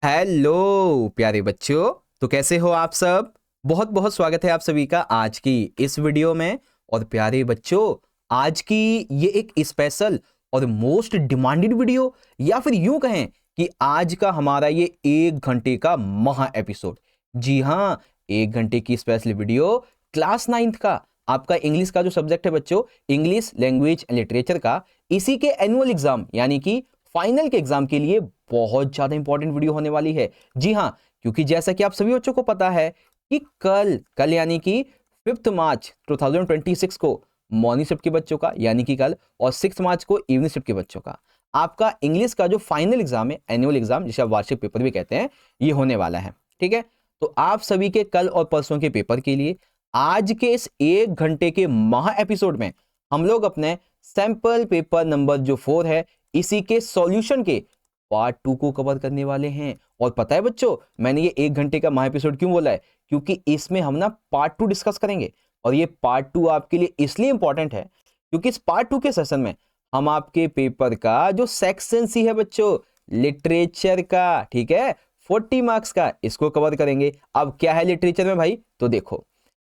Hello प्यारे बच्चों। तो कैसे हो आप सब। बहुत बहुत स्वागत है आप सभी का आज की इस वीडियो में। और प्यारे बच्चों, आज की ये एक स्पेशल और मोस्ट डिमांडेड वीडियो, या फिर यूं कहें कि आज का हमारा ये 1 घंटे का महा एपिसोड। जी हाँ, 1 घंटे की स्पेशल वीडियो क्लास 9th का आपका इंग्लिश का जो सब्जेक्ट है बच्चों, इंग्लिश लैंग्वेज एंड लिटरेचर का, इसी के एनुअल एग्जाम यानी कि फाइनल के एग्जाम के लिए बहुत ज्यादा इंपॉर्टेंट वीडियो होने वाली है। जी हाँ, क्योंकि जैसा कि आप सभी बच्चों को पता है कि कल यानी कि 5 मार्च 2026 को मॉर्निंग शिफ्ट के बच्चों का यानी कि कल, और 6 मार्च को इवनिंग शिफ्ट के बच्चों का आपका इंग्लिश का जो फाइनल एग्जाम है, एनुअल एग्जाम जिसे आप वार्षिक पेपर भी कहते हैं, ये होने वाला है। ठीक है, तो आप सभी के कल और परसों के पेपर के लिए आज के इस 1 घंटे के महा एपिसोड में हम लोग अपने सैंपल पेपर नंबर जो 4 है, इसी के सॉल्यूशन के पार्ट 2 को कवर करने वाले हैं। और पता है बच्चों, मैंने ये 1 घंटे का महा एपिसोड क्यों बोला है? क्योंकि इसमें हम ना पार्ट 2 डिस्कस करेंगे। और ये पार्ट 2 आपके लिए इसलिए इंपॉर्टेंट है क्योंकि इस पार्ट 2 के सेशन में हम आपके पेपर का जो सेक्शन सी है बच्चों, लिटरेचर का, ठीक है, 40 मार्क्स का, इसको कवर करेंगे। अब क्या है लिटरेचर में भाई, तो देखो,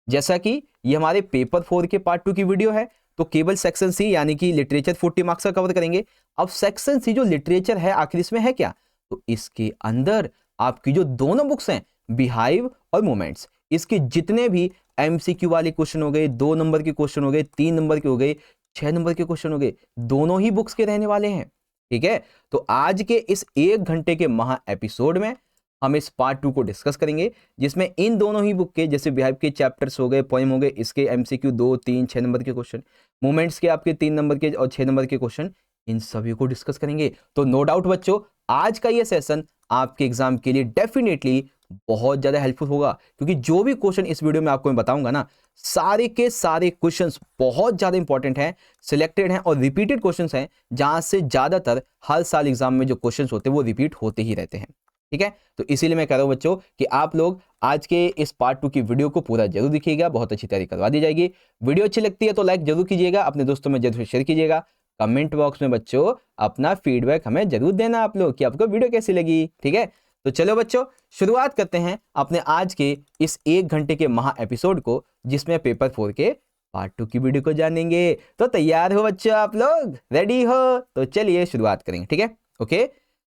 जैसा कि ये हमारे पेपर 4 के पार्ट 2 की वीडियो है, तो केवल सेक्शन सी यानी कि लिटरेचर 40 मार्क्स का कवर करेंगे। अब सेक्शन सी जो लिटरेचर है, आखिर इसमें है क्या? तो इसके अंदर आपकी जो दोनों बुक्स हैं, बिहाइव और मोमेंट्स, इसके जितने भी एमसीक्यू वाले क्वेश्चन हो गए, 2 नंबर के क्वेश्चन हो गए, 3 नंबर के हो गए, 6 नंबर के क्वेश्चन हो गए, दोनों ही बुक्स के रहने वाले हैं। ठीक है, तो आज के इस 1 घंटे के महा एपिसोड में हम इस पार्ट 2 को डिस्कस करेंगे, जिसमें इन दोनों ही बुक के, जैसे बिहाइव के चैप्टर्स हो गए, पोएम हो गए, इसके एमसीक्यू 2, 3, 6 नंबर के क्वेश्चन, मोमेंट्स के आपके 3 नंबर के और 6 नंबर के क्वेश्चन, इन सभी को डिस्कस करेंगे। तो नो डाउट बच्चों, आज का ये सेशन आपके एग्जाम के लिए डेफिनेटली बहुत ज्यादा हेल्पफुल होगा, क्योंकि जो भी क्वेश्चन इस वीडियो में आपको मैं बताऊंगा ना, सारे के सारे क्वेश्चंस बहुत ज्यादा इंपॉर्टेंट हैं, सिलेक्टेड हैं और रिपीटेड क्वेश्चंस हैं, जहां से ज्यादातर हर साल एग्जाम में जो क्वेश्चंस होते हैं वो रिपीट होते ही रहते हैं। ठीक है, तो इसीलिए मैं कह रहा हूं बच्चों कि आप लोग आज के इस पार्ट 2 की वीडियो को पूरा जरूर देखिएगा, बहुत अच्छी तैयारी करवा दी जाएगी। वीडियो अच्छी लगती है तो लाइक जरूर कीजिएगा, अपने दोस्तों में जरूर शेयर कीजिएगा। कमेंट बॉक्स में बच्चों अपना फीडबैक हमें जरूर देना आप लोग कि आपको वीडियो कैसी लगी। ठीक है, तो चलो बच्चों, शुरुआत करते हैं अपने आज के इस 1 घंटे के महा एपिसोड को, जिसमें पेपर 4 के पार्ट 2 की वीडियो को जानेंगे। तो तैयार हो बच्चों, आप लोग रेडी हो? तो चलिए शुरुआत करेंगे। ठीक है, ओके,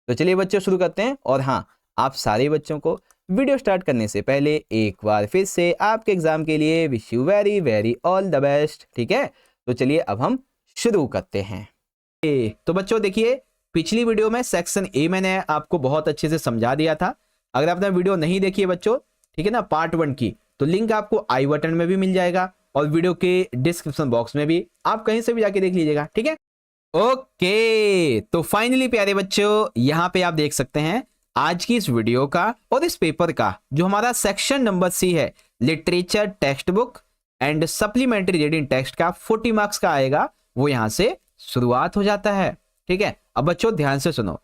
तो चलिए बच्चों शुरू करते हैं। और हाँ, आप सारे बच्चों को वीडियो स्टार्ट करने से पहले एक बार फिर से आपके एग्जाम के लिए wish you very very all the best. ठीक है, तो चलिए अब हम शुरू करते हैं। तो बच्चों देखिए, पिछली वीडियो में सेक्शन ए मैंने आपको बहुत अच्छे से समझा दिया था। अगर आपने वीडियो नहीं देखी है बच्चों, ठीक है ना, पार्ट 1 की, तो लिंक आपको आई बटन में भी मिल जाएगा और वीडियो के डिस्क्रिप्शन बॉक्स में भी, आप कहीं से भी जाके देख लीजिएगा। ठीक है, ओके, तो फाइनली प्यारे बच्चों, यहां पे आप देख सकते हैं आज की इस वीडियो का और इस पेपर का जो हमारा सेक्शन नंबर सी है, literature text book and supplementary reading text का 40 मार्क्स का आएगा, वो यहां से शुरुआत हो जाता है। ठीक है, अब बच्चों ध्यान से सुनो,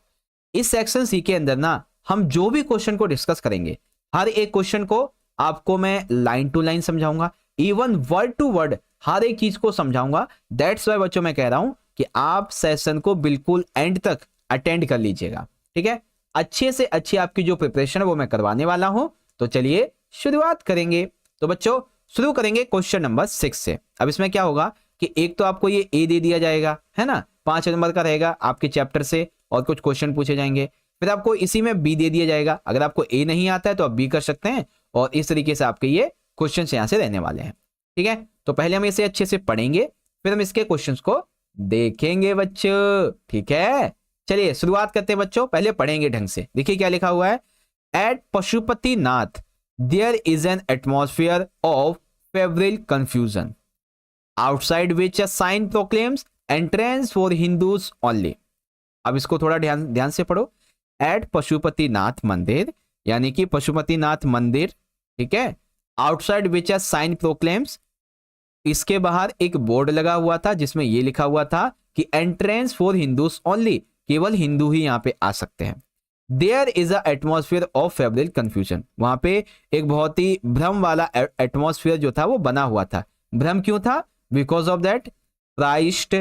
इस सेक्शन सी के अंदर ना हम जो भी क्वेश्चन को डिस्कस करेंगे, हर एक क्वेश्चन को आपको मैं लाइन टू लाइन समझाऊंगा, इवन वर्ड टू वर्ड हर एक चीज को समझाऊंगा। दैट्स वाई बच्चों मैं कह रहा हूं कि आप सेशन को बिल्कुल एंड तक अटेंड कर लीजिएगा। ठीक है, अच्छे से अच्छी आपकी जो प्रिपरेशन है वो मैं करवाने वाला हूं। तो चलिए शुरुआत करेंगे। तो बच्चों शुरू करेंगे क्वेश्चन नंबर 6 से। अब इसमें क्या होगा कि एक तो आपको ये ए दे दिया जाएगा, है ना, 5 नंबर का रहेगा आपके चैप्टर से, और कुछ क्वेश्चन पूछे जाएंगे। फिर आपको इसी में बी दे दिया जाएगा, अगर आपको ए नहीं आता है तो आप बी कर सकते हैं, और इस तरीके से आपके ये क्वेश्चन यहां से रहने वाले हैं। ठीक है, तो पहले हम इसे अच्छे से पढ़ेंगे, फिर हम इसके क्वेश्चन को देखेंगे बच्चों। ठीक है, चलिए शुरुआत करते हैं बच्चों, पहले पढ़ेंगे ढंग से। देखिए क्या लिखा हुआ है, at Pashupatinath there is an atmosphere of febrile confusion outside which a sign proclaims entrance for Hindus only. अब इसको थोड़ा ध्यान से पढ़ो। एट पशुपतिनाथ मंदिर, यानी कि पशुपतिनाथ मंदिर, ठीक है, outside which a sign proclaims, इसके बाहर एक बोर्ड लगा हुआ था जिसमें यह लिखा हुआ था कि एंट्रेंस फॉर हिंदूज ओनली, केवल हिंदू ही यहां पे आ सकते हैं। There is a atmosphere of febrile confusion, वहां पे एक बहुत ही भ्रम वाला एटमॉस्फेयर जो था वो बना हुआ था। भ्रम क्यों था? Because of that crowds,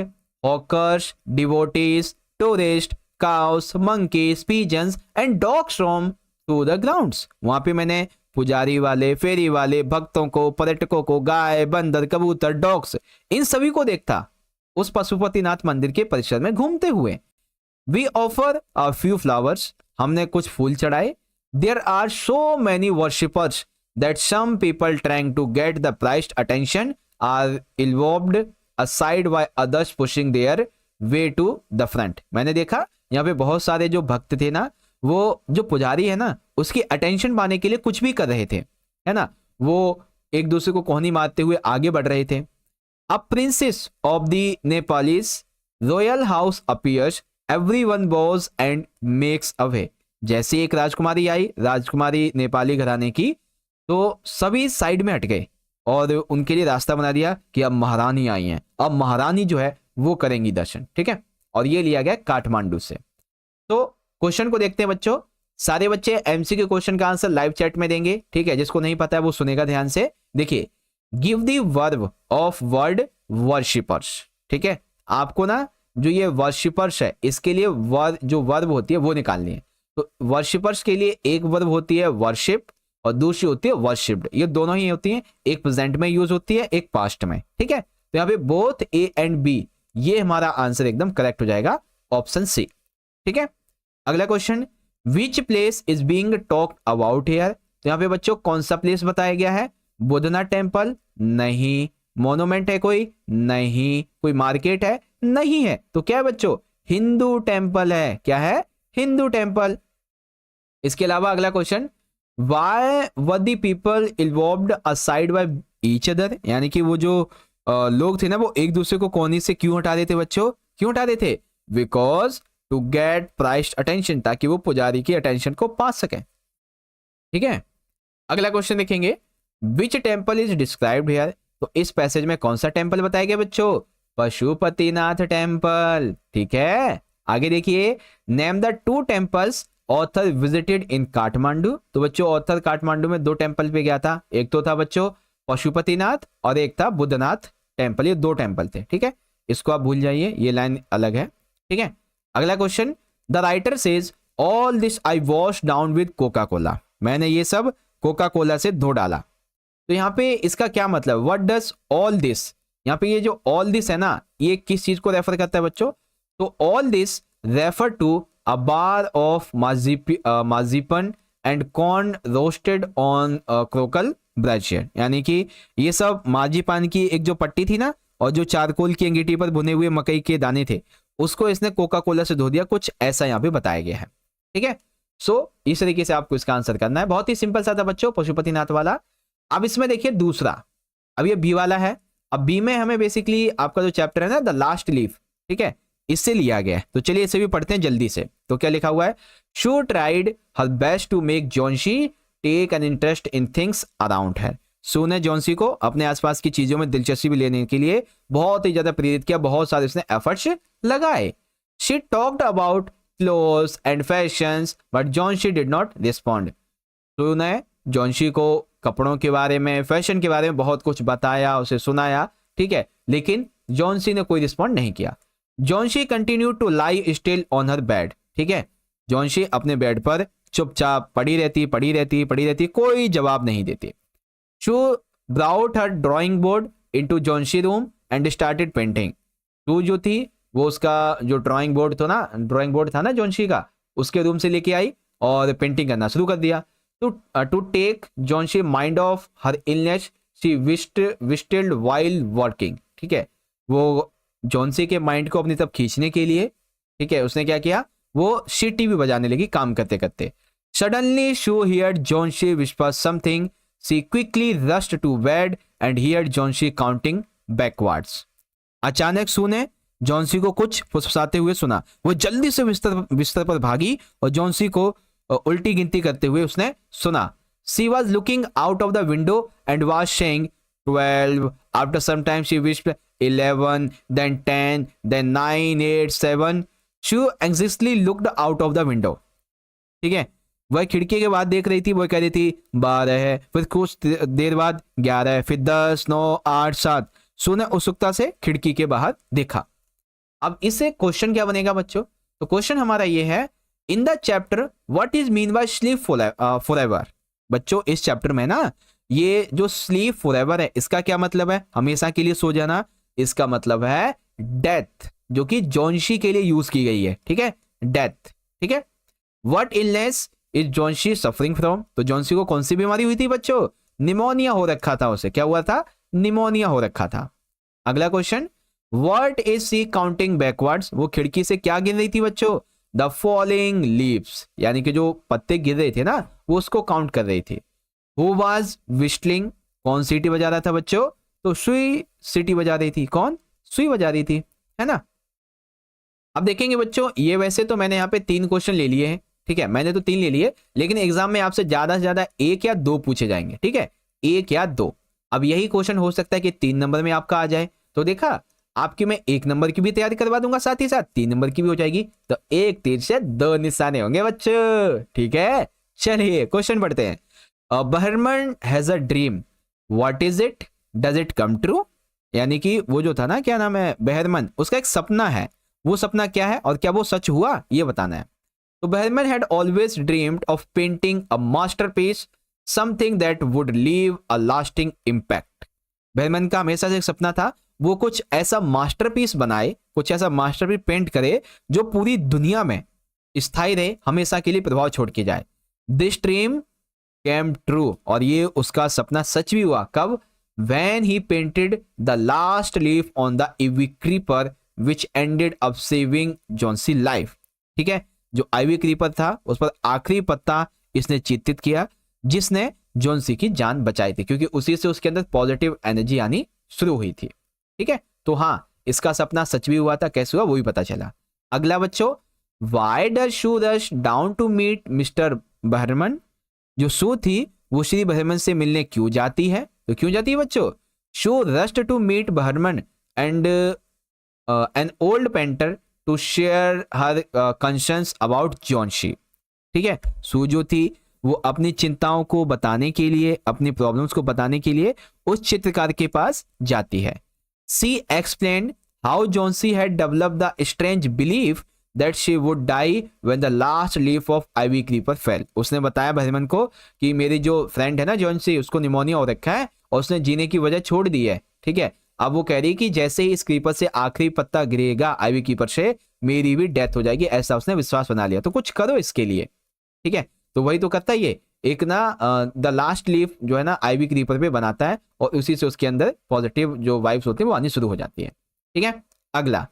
hawkers, devotees, tourist, cows, monkeys, pigeons and dogs roam to the grounds. वहां पे मैंने पुजारी वाले, फेरी वाले, भक्तों को, पर्यटकों को, गाय, बंदर, कबूतर, डॉग्स, इन सभी को देखता उस पशुपतिनाथ मंदिर के परिसर में घूमते हुए। We offer a few flowers, हमने कुछ फूल चढ़ाए। There are so many worshippers that some people trying to get the priest's attention are इन्वॉल्व्ड aside by others pushing their way to the front. मैंने देखा यहाँ पे बहुत सारे जो भक्त थे ना, वो जो पुजारी है ना, उसकी अटेंशन पाने के लिए कुछ भी कर रहे थे, है ना, वो एक दूसरे को कोहनी मारते हुए आगे बढ़ रहे थे। A princess of the Nepalese royal house appears, everyone Bhoj and makes away. जैसे एक राजकुमारी आई, राजकुमारी नेपाली घराने की, तो सभी साइड में हट गए और उनके लिए रास्ता बना दिया कि अब महारानी आई हैं, अब महारानी जो है वो करेंगी दर्शन, ठीक है। और ये लिया गया काठमांडू से। तो क्वेश्चन को देखते हैं बच्चों। सारे बच्चे एमसीक्यू क्वेश्चन का आंसर लाइव चैट में देंगे, ठीक है। जिसको नहीं पता है वो सुनेगा ध्यान से। देखिए, give the verb of word worshippers, ठीक है। आपको ना जो ये वर्शिपर्स है, इसके लिए जो वर्ब होती है वो निकालनी है। तो वर्शिपर्स के लिए एक वर्ब होती है वर्शिप और दूसरी होती है वर्शिप्ड। ये दोनों ही होती हैं, एक प्रेजेंट में यूज होती है, एक पास्ट में, ठीक है। तो यहाँ पे बोथ ए एंड बी, ये हमारा आंसर एकदम करेक्ट हो जाएगा, ऑप्शन सी, ठीक है। अगला question, which place is being talked about here. तो यहाँ पे बच्चों कौन सा प्लेस बताया गया है? बुद्धनाथ टेम्पल नहीं, मोनूमेंट है कोई नहीं, कोई मार्केट है नहीं है, तो क्या है बच्चों? हिंदू टेम्पल है। क्या है? हिंदू टेम्पल। इसके अलावा अगला question, why were the people involved aside by each other, यानी कि वो जो लोग थे ना, वो एक दूसरे को कोने से क्यों हटा देते बच्चों? क्यों हटा देते? Because to get priest's attention, ताकि वो पुजारी की अटेंशन को पा सके, ठीक है। अगला क्वेश्चन देखेंगे, which temple is described here. तो इस पैसेज में कौन सा टेम्पल बताया गया बच्चों? पशुपतिनाथ टेम्पल, ठीक है। आगे देखिए, name the two temples author visited in Kathmandu. तो बच्चों ऑथर काठमांडू में दो टेम्पल पे गया था, एक तो था बच्चों पशुपतिनाथ और एक था बुद्धनाथ टेम्पल, ये दो टेम्पल थे, ठीक है। इसको आप भूल जाइए, ये लाइन अलग है, ठीक है। अगला question, the writer says all this I wash down with Coca Cola, मैंने ये सब कोका कोला से धो डाला। तो यहाँ पे इसका क्या मतलब, व्हाट डज ऑल दिस? यहाँ पे ये जो ऑल दिस है ना, ये किस चीज को रेफर करता है बच्चों? तो all this refer to a bar of marzipan and corn roasted on charcoal brazier, यानी कि ये सब माजीपान की एक जो पट्टी थी ना, और जो चारकोल की अंगीठी पर भुने हुए मकई के दाने थे, उसको इसने कोका कोला से धो दिया, कुछ ऐसा यहाँ पे बताया गया है, ठीक है। सो इस तरीके से आपको इसका आंसर करना है। बहुत ही सिंपल सा था बच्चों, पशुपतिनाथ वाला। अब इसमें देखिए दूसरा, अब ये बी वाला है। अब बी में हमें बेसिकली आपका जो चैप्टर है ना, द लास्ट लीफ, ठीक है, इससे लिया गया है। तो चलिए इसे भी पढ़ते हैं जल्दी से। तो क्या लिखा हुआ है? Sue tried her best to make Johnsy take an interest in things around her. Sue ने जॉन्सी को अपने आसपास की चीजों में दिलचस्पी लेने के लिए बहुत ही ज्यादा प्रेरित किया, बहुत सारे उसने एफर्ट्स लगाए। She talked about clothes and fashions but Johnsy did not respond. Sue ने जॉन्शी को कपड़ों के बारे में, फैशन के बारे में बहुत कुछ बताया, उसे सुनाया, ठीक है, लेकिन जॉन्सी ने कोई रिस्पॉन्ड नहीं किया। Johnsy continue to lie still on her bed, ठीक है, जॉन्शी अपने बेड पर चुपचाप पड़ी रहती, कोई जवाब नहीं देती। Sue brought her drawing board into Johnsy room and started painting. टू जो थी वो उसका जो ड्राइंग बोर्ड था ना जॉन्शी का, उसके रूम से लेके आई और पेंटिंग करना शुरू कर दिया। To take Johnsy mind off her illness she whistled while working, ठीक है, वो जॉन्सी के माइंड को अपनी तरफ खींचने के लिए, ठीक है, उसने क्या किया, वो सीटी भी बजाने लगी काम करते करते। Suddenly Sue heard Johnsy whisper something, she quickly rushed to bed and heard Johnsy counting backwards. अचानक शू ने जॉन्सी को कुछ फुसफुसाते हुए सुना, वो जल्दी से बिस्तर पर भागी और जॉन्सी को उल्टी गिनती करते हुए उसने सुना। She was looking out of the window and was saying 12, after some time she whispered 11, then 10, then 9, 8, 7. She anxiously looked out of the window. ठीक है, वह खिड़की के बाद देख रही थी, वो कह रही थी 12 है, फिर कुछ देर बाद 11, फिर 10, 9, 8, 7। सू ने उत्सुकता से खिड़की के बाहर देखा। अब इससे क्वेश्चन क्या बनेगा बच्चों? तो क्वेश्चन हमारा ये है in the chapter what is mean by sleep forever. बच्चों इस चैप्टर में ना ये जो स्लीप फॉरएवर है इसका क्या मतलब है, हमेशा के लिए सो जाना, इसका मतलब है डेथ, जो कि जॉनशी के लिए यूज की गई है, ठीक है, डेथ, ठीक है। What illness is Johnsy suffering from, तो जॉनसी को कौन सी बीमारी हुई थी बच्चों, निमोनिया हो रखा था उसे, क्या हुआ था, निमोनिया हो रखा था। अगला question, what is she counting backwards, वो खिड़की से क्या गिन रही थी बच्चों, द फॉलिंग लीव्स, यानी कि जो पत्ते गिर रहे थे ना वो उसको काउंट कर रही थी। हु वाज विस्टलिंग, कौन सीटी बजा रहा था बच्चों, तो सुई सीटी बजा रही थी, कौन, सुई बजा रही थी, है ना। अब देखेंगे बच्चों, ये वैसे तो मैंने यहाँ पे 3 क्वेश्चन ले लिए हैं, ठीक है, मैंने तो 3 ले लिए, लेकिन एग्जाम में आपसे ज्यादा से ज्यादा 1 या 2 पूछे जाएंगे, ठीक है, 1 या 2। अब यही क्वेश्चन हो सकता है कि 3 नंबर में आपका आ जाए, तो देखा आपकी मैं 1 नंबर की भी तैयारी करवा दूंगा, साथ ही साथ 3 नंबर की भी हो जाएगी, तो 1 तीर से 2 निशाने होंगे बच्चों, ठीक है। चलिए क्वेश्चन पढ़ते हैं। Behrman has a dream, what is it, does it come true, यानी कि वो जो था ना, क्या नाम है, बहरमन, उसका एक सपना है, वो सपना क्या है और क्या वो सच हुआ, ये बताना है। तो Behrman had always dreamed of painting a masterpiece, something that would leave a lasting impact. Behrman का हमेशा से एक सपना था, वो कुछ ऐसा मास्टरपीस बनाए, कुछ ऐसा मास्टरपीस पेंट करे जो पूरी दुनिया में स्थायी रहे, हमेशा के लिए प्रभाव छोड़ के जाए। दिस ड्रीम केम ट्रू, और ये उसका सपना सच भी हुआ, कब, when he painted the last leaf on the ivy creeper which ended up saving Johnsy life, ठीक है, जो आईवी क्रीपर था उस पर आखिरी पत्ता इसने चित्रित किया जिसने जॉन्सी की जान बचाई थी, क्योंकि उसी से उसके अंदर पॉजिटिव एनर्जी आनी शुरू हुई थी, ठीक है। तो हाँ, इसका सपना सच भी हुआ था, कैसे हुआ वो भी पता चला। अगला बच्चों, why does Sue rush down to meet mister Behrman, जो शू थी वो श्री बहरमन से मिलने क्यों जाती है, तो क्यों जाती है बच्चों, Sue rushed to meet Behrman and an old painter to share her concerns about Johnsy, ठीक है। शू जो थी वो अपनी चिंताओं को बताने के लिए, अपनी प्रॉब्लम्स को बताने के लिए उस चित्रकार के पास जाती है। She explained how Johnsy had developed the strange belief that she would die when the last leaf of ivy creeper fell, उसने बताया बहरमन को कि मेरी जो फ्रेंड है ना जॉन्सी, उसको निमोनिया हो रखा है और उसने जीने की वजह छोड़ दी है, ठीक है। अब वो कह रही कि जैसे ही इस क्रीपर से आखिरी पत्ता गिरेगा आईवी क्रीपर से, मेरी भी डेथ हो जाएगी, ऐसा उसने विश्वास बना लिया, तो कुछ करो इसके लिए, ठीक है। तो वही तो करता है ये, एक ना द लास्ट लीफ जो है ना आईवी क्रीपर पे बनाता है और उसी से उसके अंदर पॉजिटिव जो वाइब्स होती है वो आनी शुरू हो जाती है, ठीक है। अगला,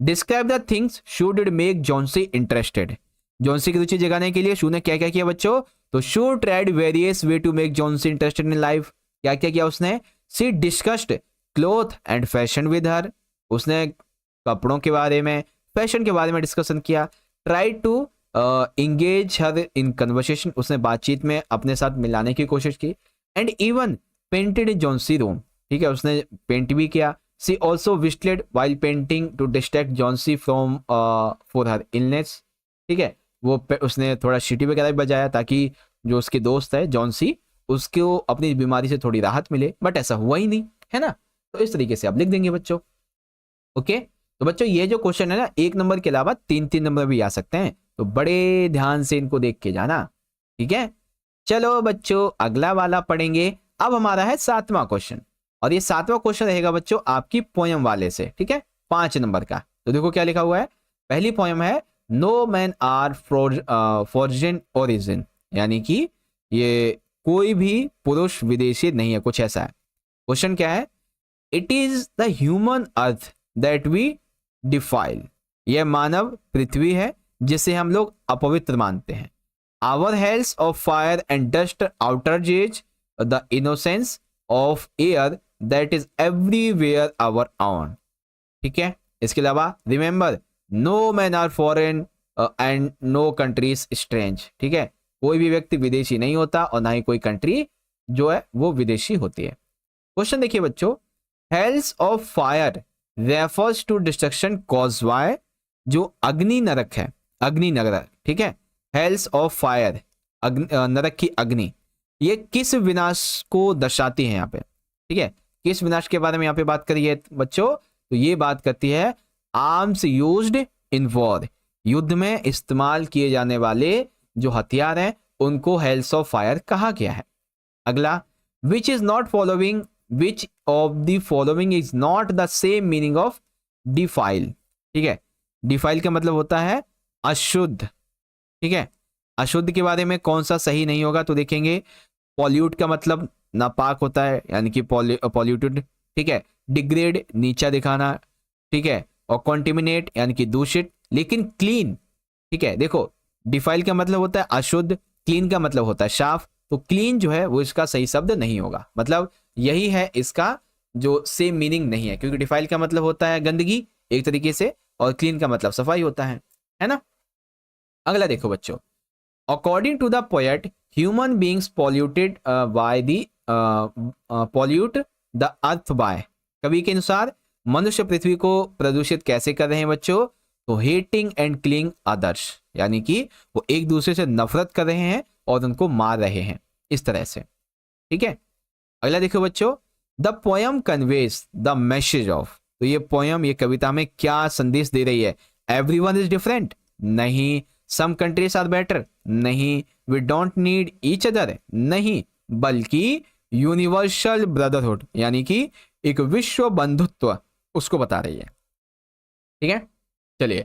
describe the things shoe did make Johnsy interested, Johnsy की रुचि जगाने के लिए शू ने क्या क्या किया बच्चों, तो Sue tried various way to make Johnsy interested in life, क्या क्या किया उसने, she discussed cloth and fashion with her, उसने कपड़ों के बारे में, फैशन के बारे में डिस्कशन किया। Try to engage her in conversation, उसने बातचीत में अपने साथ मिलाने की कोशिश की। And even painted Johnsy room, ठीक है, उसने पेंट भी किया। She also whistled while painting to distract Johnsy from for her illness, ठीक है, वो उसने थोड़ा सीटी वगैरह भी बजाया ताकि जो उसके दोस्त है जॉन्सी उसको अपनी बीमारी से थोड़ी राहत मिले, बट ऐसा हुआ ही नहीं, है ना। तो इस तरीके से आप लिख देंगे बच्चों, ओके। तो बच्चों ये जो क्वेश्चन है ना 1 नंबर के अलावा 3 नंबर भी आ सकते हैं, तो बड़े ध्यान से इनको देख के जाना, ठीक है। चलो बच्चों अगला वाला पढ़ेंगे। अब हमारा है 7वां क्वेश्चन, और ये 7वां क्वेश्चन रहेगा बच्चों आपकी पोयम वाले से, ठीक है, 5 नंबर का। तो देखो क्या लिखा हुआ है, पहली पोयम है no man are foreign origin, यानी कि ये कोई भी पुरुष विदेशी नहीं है, कुछ ऐसा है। क्वेश्चन क्या है, it is the human earth that we defile, यह मानव पृथ्वी है जिसे हम लोग अपवित्र मानते हैं। Our hells of fire and dust outrages the innocence of air that is everywhere our own, ठीक है। इसके अलावा remember no man are foreign and no countries strange, ठीक है, कोई भी व्यक्ति विदेशी नहीं होता और ना ही कोई कंट्री जो है वो विदेशी होती है। क्वेश्चन देखिए बच्चों, hells of fire refers to destruction caused by, जो अग्नि नरक है, अग्नि नरक, ठीक है, हेल्स ऑफ फायर नरक की अग्नि, ये किस विनाश को दर्शाती है यहाँ पे, ठीक है, किस विनाश के बारे में यहाँ पे बात करिए बच्चों, तो ये बात करती है आर्म्स यूज्ड इन वॉर, युद्ध में इस्तेमाल किए जाने वाले जो हथियार हैं उनको हेल्स ऑफ फायर कहा गया है। अगला, which is not following, which of the following is not the same meaning of defile. ठीक है, डिफाइल का मतलब होता है अशुद्ध। ठीक है, अशुद्ध के बारे में कौन सा सही नहीं होगा तो देखेंगे। पॉल्यूट का मतलब नापाक होता है, यानी कि पॉल्यूटेड। ठीक है, डिग्रेड नीचा दिखाना। ठीक है, और कॉन्टिमिनेट यानी कि दूषित। लेकिन क्लीन, ठीक है, देखो डिफाइल का मतलब होता है अशुद्ध, क्लीन का मतलब होता है साफ, तो क्लीन जो है वो इसका सही शब्द नहीं होगा। मतलब यही है इसका जो सेम मीनिंग नहीं है, क्योंकि डिफाइल का मतलब होता है गंदगी एक तरीके से, और क्लीन का मतलब सफाई होता है ना। अगला देखो बच्चों, according to the poet human beings polluted by the pollute the earth by. कवि के अनुसार मनुष्य पृथ्वी को प्रदूषित कैसे कर रहे हैं बच्चों, तो हेटिंग एंड किलिंग अदर्स, यानी कि वो एक दूसरे से नफरत कर रहे हैं और उनको मार रहे हैं इस तरह से। ठीक है, अगला देखो बच्चों, the poem conveys the message of. तो ये पोयम, ये कविता में क्या संदेश दे रही है? एवरीवन इज डिफरेंट, नहीं। सम कंट्रीज आर बेटर, नहीं। We don't need each other, नहीं। बल्कि यूनिवर्सल ब्रदरहुड, यानी कि एक विश्व बंधुत्व, उसको बता रही है। ठीक है, चलिए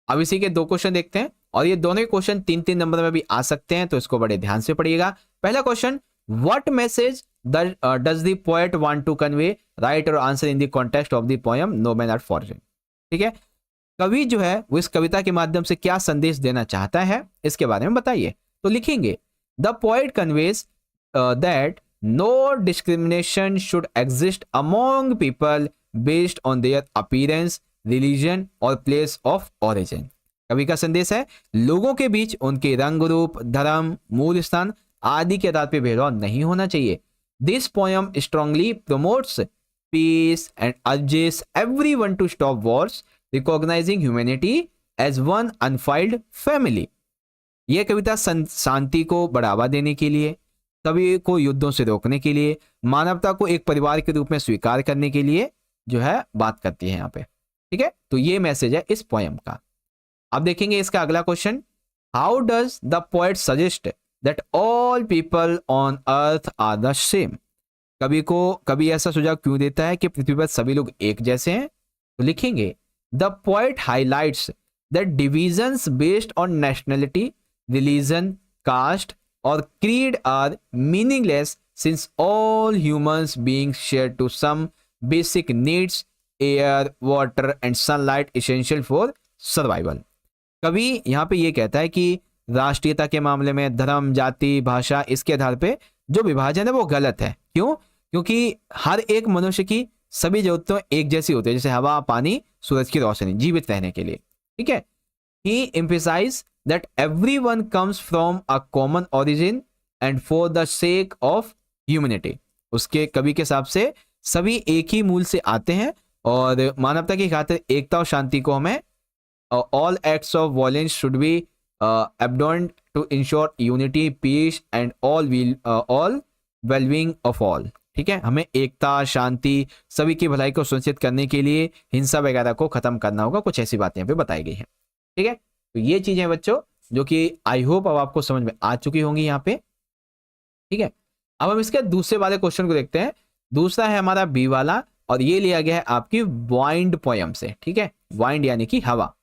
अब इसी के दो क्वेश्चन देखते हैं, और ये दोनों क्वेश्चन 3-3 नंबर में भी आ सकते हैं, तो इसको बड़े ध्यान से पढ़िएगा। पहला question, what message does the poet want to convey, write your answer in the context of the poem no man are foreign. ठीक है, कवि जो है वो इस कविता के माध्यम से क्या संदेश देना चाहता है इसके बारे में बताइए। तो लिखेंगे, the poet conveys that no discrimination should exist among people based on their appearance, religion और प्लेस ऑफ ओरिजिन। कवि का संदेश है, लोगों के बीच उनके रंग रूप, धर्म, मूल स्थान आदि के आधार पर भेदभाव नहीं होना चाहिए। This poem strongly promotes peace and urges everyone to stop wars, recognising humanity as one unified family. यह कविता शांति को बढ़ावा देने के लिए, सभी को युद्धों से रोकने के लिए, मानवता को एक परिवार के रूप में स्वीकार करने के लिए जो है बात करती है यहाँ पे। ठीक है, तो ये मैसेज है इस पोएम का। अब देखेंगे इसका अगला question, how does the poet suggest that all people on earth are the same. कवि ऐसा सुझाव क्यों देता है कि पृथ्वी पर सभी लोग एक जैसे हैं? तो लिखेंगे, the poet highlights that divisions based on nationality, religion, caste और creed are meaningless since all humans beings share to some basic needs, air, water and sunlight essential for survival. कवि यहाँ पे ये कहता है कि राष्ट्रीयता के मामले में धर्म, जाति, भाषा, इसके आधार पे जो विभाजन है वो गलत है। क्यों? क्योंकि हर एक मनुष्य की सभी जरूरतें एक जैसी होती है, जैसे हवा, पानी, सूरज की रोशनी, जीवित रहने के लिए। ठीक है, ही emphasized that everyone comes from a common origin and for the sake of humanity। उसके कवि के हिसाब से सभी एक ही मूल से आते हैं और मानवता की खातिर एकता और शांति को हमें all acts of violence should be abandoned to ensure unity, peace and all well-being of all। ठीक है, हमें एकता, शांति, सभी की भलाई को सुनिश्चित करने के लिए हिंसा वगैरह को खत्म करना होगा। कुछ ऐसी बातें यहाँ पे बताई गई हैं। ठीक है, तो ये चीजें बच्चों जो कि आई होप अब आपको समझ में आ चुकी होंगी यहाँ पे। ठीक है, अब हम इसके दूसरे वाले क्वेश्चन को देखते हैं। दूसरा है हमारा बी वाला, और ये लिया गया है आपकी वाइंड पोयम से। ठीक है, वाइंड यानी कि हवा।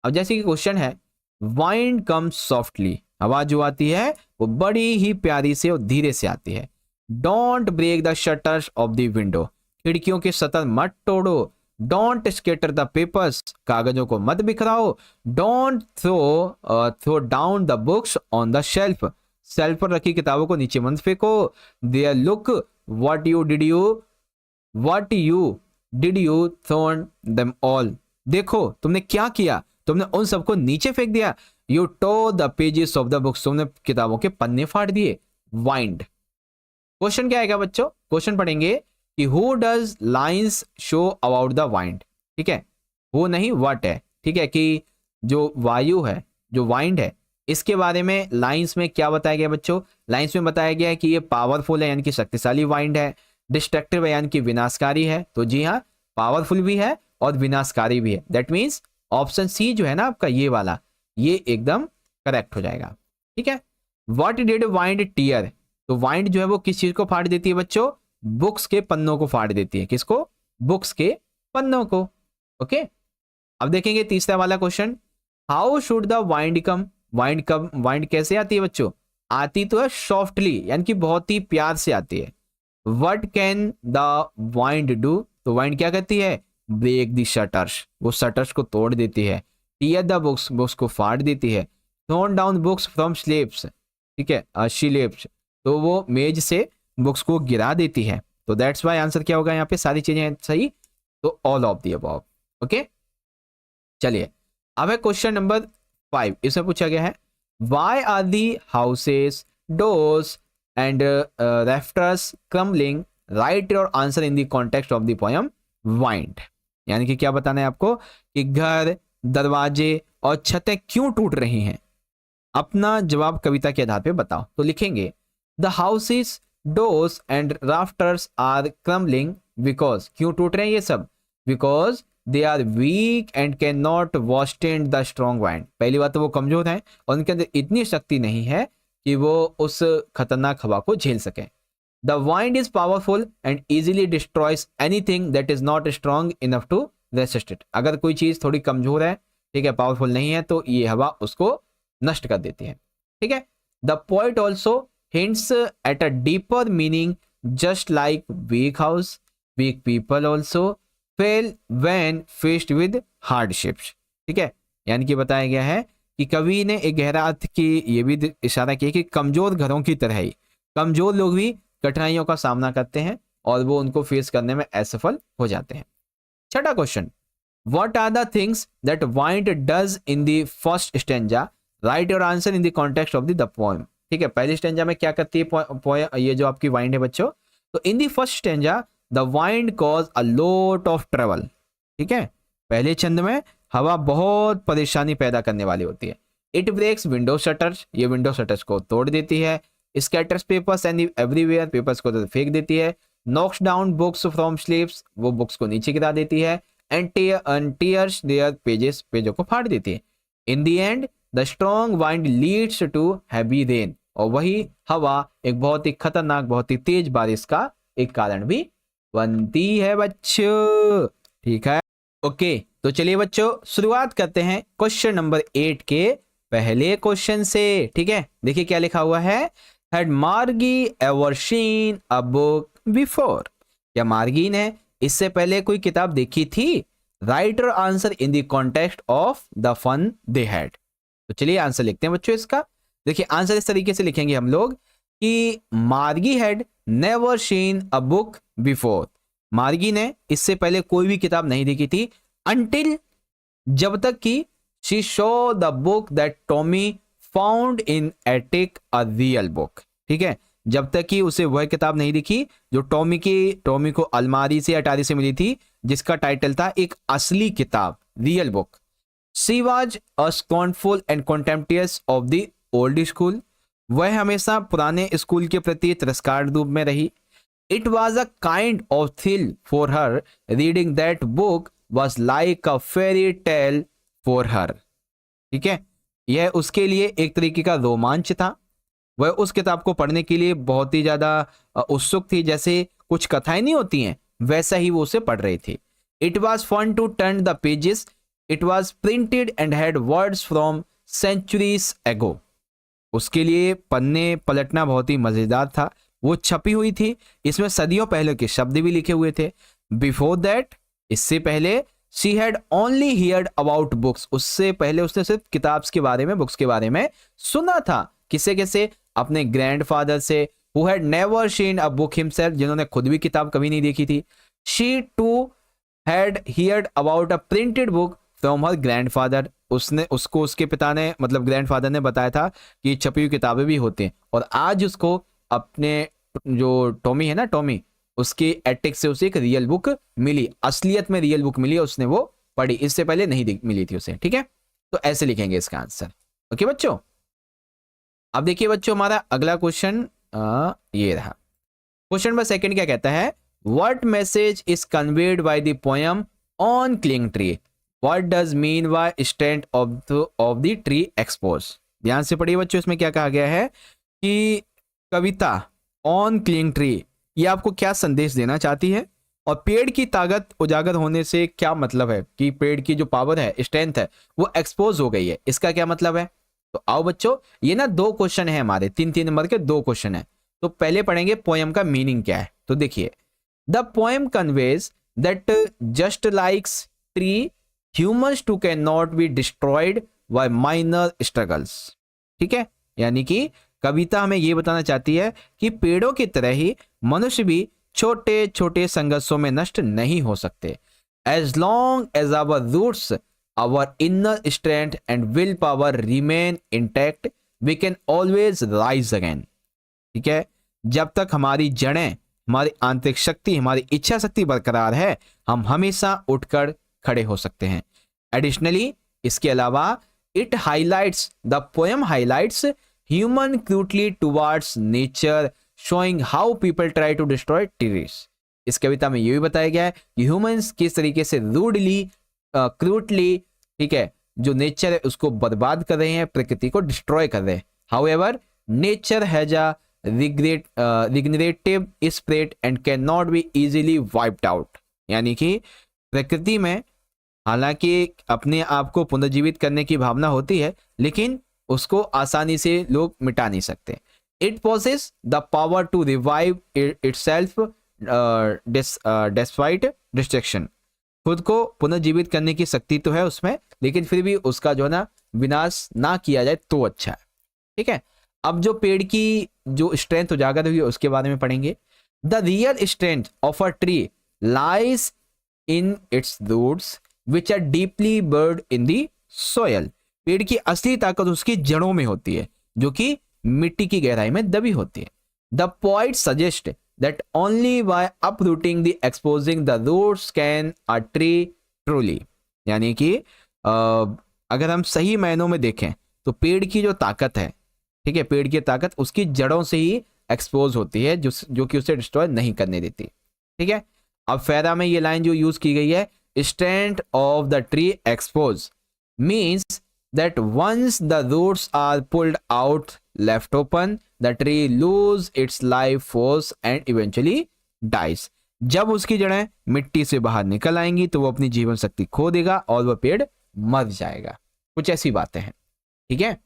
अब जैसे कि क्वेश्चन है, वाइंड कम्स सॉफ्टली, हवा जो आती है वो बड़ी ही प्यारी से और धीरे से आती है। Don't break the shutters of the window, खिड़कियों के शटर मत तोड़ो। डोंट स्केटर द पेपर्स, कागजों को मत बिखराओ। Don't throw down the books on the shelf, shelf पर रखी किताबों को नीचे मत फेंको। There look what you did you thrown them all, देखो तुमने क्या किया, तुमने उन सबको नीचे फेंक दिया। You tore the pages of the books, तुमने किताबों के पन्ने फाड़ दिए। वाइंड। क्वेश्चन क्या आएगा बच्चों? क्वेश्चन पढ़ेंगे कि who does lines show about the wind. ठीक है, हु नहीं व्हाट है। ठीक है, कि जो वायु है, जो वाइंड है, इसके बारे में लाइंस में क्या बताया गया बच्चों? लाइंस में बताया गया है कि ये पावरफुल है यानी कि शक्तिशाली वाइंड है, डिस्ट्रक्टिव है यानी कि विनाशकारी है। तो जी हाँ, पावरफुल भी है और विनाशकारी भी है। दैट मीन्स ऑप्शन सी जो है ना आपका ये वाला, ये एकदम करेक्ट हो जाएगा। ठीक है, व्हाट डिड वाइंड टीयर, तो वाइंड जो है वो किस चीज को फाड़ देती है बच्चों, बुक्स के पन्नों को फाड़ देती है। किसको, बुक्स के पन्नों को। ओके, अब देखेंगे तीसरा वाला question, how should the wind come, wind कब, वाइंड कैसे आती है बच्चों, आती तो है सॉफ्टली, यानी कि बहुत ही प्यार से आती है। What can the wind do, तो वाइंड क्या करती है, ब्रेक द शटर्स, वो शटर्स को तोड़ देती है। टीयर द बुक्स, बुक्स को फाड़ देती है। Thrown down books from shelves, ठीक है, शिलेब्स, तो वो मेज से बुक्स को गिरा देती है। तो दैट्स वाई आंसर क्या होगा यहाँ पे, सारी चीजें सही, तो all of the above. Okay, चलिए अब है क्वेश्चन नंबर 5, इसमें पूछा गया है why are the houses, doors and rafters crumbling, write your answer in the context of the poem wind. यानी कि क्या बताना है आपको कि घर, दरवाजे और छतें क्यों टूट रही हैं, अपना जवाब कविता के आधार पे बताओ। तो लिखेंगे the houses, doors and rafters are crumbling because, क्यों टूट रहे हैं ये सब, because they are weak and can not withstand the strong wind. पहली बात तो वो कमजोर हैं और उनके अंदर इतनी शक्ति नहीं है कि वो उस खतरनाक हवा को झेल सकें। The wind is powerful and easily destroys anything that is not strong enough to resist it. अगर कोई चीज थोड़ी कमजोर है, ठीक है, पावरफुल नहीं है, तो ये हवा उसको नष्ट कर देती है। ठीक है, the poet also hints at a deeper meaning, just like weak house, weak people also fail when faced with hardships. ठीक है, यानी कि बताया गया है कि कवि ने एक गहरा अर्थ की ये भी इशारा किया कि कमजोर घरों की तरह ही कमजोर लोग भी कठिनाइयों का सामना करते हैं और वो उनको फेस करने में असफल हो जाते हैं। छठा question, what are the things that wind does in the first stanza, write your answer in the context of the poem. ठीक है, पहले स्टेंजा में क्या करती है ये जो आपकी वाइंड है बच्चों, तो इन the first stanza the wind cause a lot of trouble. ठीक है, पहले छंद में हवा बहुत परेशानी पैदा करने वाली होती है। इट ब्रेक्स विंडो शटर्स, ये विंडो शटर्स को तोड़ देती है। Scatters papers and everywhere, papers को तो फेंक देती है। Knocks down books from shelves, वो बुक्स को नीचे गिरा देती है। एंड टीयर्स देयर पेजेस, पेजों को फाड़ देती है। In the end the strong wind leads to heavy rain, और वही हवा एक बहुत ही खतरनाक, बहुत ही तेज बारिश का एक कारण भी बनती है बच्चों। ठीक है, ओके, तो चलिए बच्चों शुरुआत करते हैं क्वेश्चन नंबर 8 के पहले क्वेश्चन से। ठीक है, देखिए क्या लिखा हुआ है, had Margie ever seen a book before, क्या मार्गी ने इससे पहले कोई किताब देखी थी, write your answer in the context of the fun they had. तो चलिए आंसर लिखते हैं बच्चों इसका। देखिए आंसर इस तरीके से लिखेंगे हम लोग कि मार्गी had never seen a book before, मार्गी ने इससे पहले कोई भी किताब नहीं देखी थी, अंटिल, जब तक कि she show the book that Tommy found in attic a real book. ठीक है, जब तक कि उसे वह किताब नहीं दिखी जो टॉमी को अलमारी से अटारी से मिली थी, जिसका टाइटल था एक असली किताब, real book. She was a scornful and contemptuous of the old school, वह हमेशा पुराने स्कूल के प्रति तिरस्कार रूप में रही। It was a kind of thrill for her, reading that book was like a fairy tale for her. ठीक है, यह उसके लिए एक तरीके का रोमांच था, वह उस किताब को पढ़ने के लिए बहुत ही ज्यादा उत्सुक थी, जैसे कुछ कथाएं नहीं होती हैं वैसा ही वो उसे पढ़ रही थी। It was fun to turn the pages, it was printed and had words from centuries ago, उसके लिए पन्ने पलटना बहुत ही मजेदार था, वो छपी हुई थी, इसमें सदियों पहले के शब्द भी लिखे हुए थे। बिफोर दैट, इससे पहले, she had only heard about books, उससे पहले उसने सिर्फ किताब के बारे में, बुक्स के बारे में सुना था। किसे कैसे, अपने ग्रैंडफादर से, who had never seen a book himself, जिन्होंने खुद भी किताब कभी नहीं देखी थी। She too had heard about a printed book from her grandfather, उसने उसको उसके पिता ने, मतलब ग्रैंडफादर ने बताया था कि छपी हुई किताबें भी होती हैं, और आज उसको अपने जो टॉमी है ना, टॉमी, उसके एटिक से उसे एक रियल बुक मिली, असलियत में रियल बुक मिली, उसने वो पढ़ी, इससे पहले नहीं मिली थी उसे। ठीक है, तो ऐसे लिखेंगे इसका आंसर। ओके बच्चों, अब देखिए बच्चों हमारा अगला क्वेश्चन ये रहा। क्वेश्चन नंबर 2 क्या कहता है, what message is conveyed by the poem on cling tree, what does mean by stand of the tree expose. ध्यान से पढ़िए बच्चों, इसमें क्या कहा गया है कि कविता ऑन क्लिंग ट्री ये आपको क्या संदेश देना चाहती है, और पेड़ की ताकत उजागर होने से क्या मतलब है कि पेड़ की जो पावर है, स्ट्रेंथ है, वो एक्सपोज हो गई है, इसका क्या मतलब है। तो आओ बच्चों, ये ना 2 क्वेश्चन है हमारे, 3-3 नंबर के 2 क्वेश्चन है। तो पहले पढ़ेंगे पोएम का मीनिंग क्या है। तो देखिए, the poem conveys that just likes tree humans too can not be destroyed by minor struggles. ठीक है, यानी कि कविता हमें यह बताना चाहती है कि पेड़ों की तरह ही मनुष्य भी छोटे छोटे संघर्षों में नष्ट नहीं हो सकते। As long as our roots, our inner strength and will power remain intact, we can always rise again. ठीक है, जब तक हमारी जड़ें, हमारी आंतरिक शक्ति, हमारी इच्छा शक्ति बरकरार है, हम हमेशा उठकर खड़े हो सकते हैं। एडिशनली, इसके अलावा it highlights, the poem highlights human cruelty towards nature, showing how people try to destroy trees. इस कविता में यह भी बताया गया है कि ह्यूमंस किस तरीके से रूडली, क्रूटली, ठीक है, जो नेचर है उसको बर्बाद कर रहे हैं, प्रकृति को डिस्ट्रॉय कर रहे हैं। However nature has a regenerative spirit and can not be easily wiped out. यानी कि प्रकृति में हालांकि अपने आप को पुनर्जीवित करने की भावना होती है, लेकिन उसको आसानी से लोग मिटा नहीं सकते। It possesses the power to revive itself despite destruction. खुद को पुनर्जीवित करने की शक्ति तो है उसमें, लेकिन फिर भी उसका जो है ना विनाश ना किया जाए तो अच्छा है। ठीक है, अब जो पेड़ की जो स्ट्रेंथ उजागर हुई है उसके बारे में पढ़ेंगे। The real strength of a tree lies in its roots which are deeply buried in the soil. पेड़ की असली ताकत उसकी जड़ों में होती है, जो कि मिट्टी की गहराई में दबी होती है। The point suggest that only by uprooting the exposing the roots can a tree truly. यानी कि अगर हम सही मायनों में देखें तो पेड़ की जो ताकत है, ठीक है, पेड़ की ताकत उसकी जड़ों से ही एक्सपोज होती है, जो कि उसे डिस्ट्रॉय नहीं करने देती। ठीक है, अब फेरा में ये लाइन जो यूज की गई है, strength of the tree expose means that once the roots are pulled out, left open, the tree lose its life force and eventually dies। जब उसकी जड़ें मिट्टी से बाहर निकल आएंगी तो वो अपनी जीवन शक्ति खो देगा और वह पेड़ मर जाएगा। कुछ ऐसी बातें हैं। ठीक है,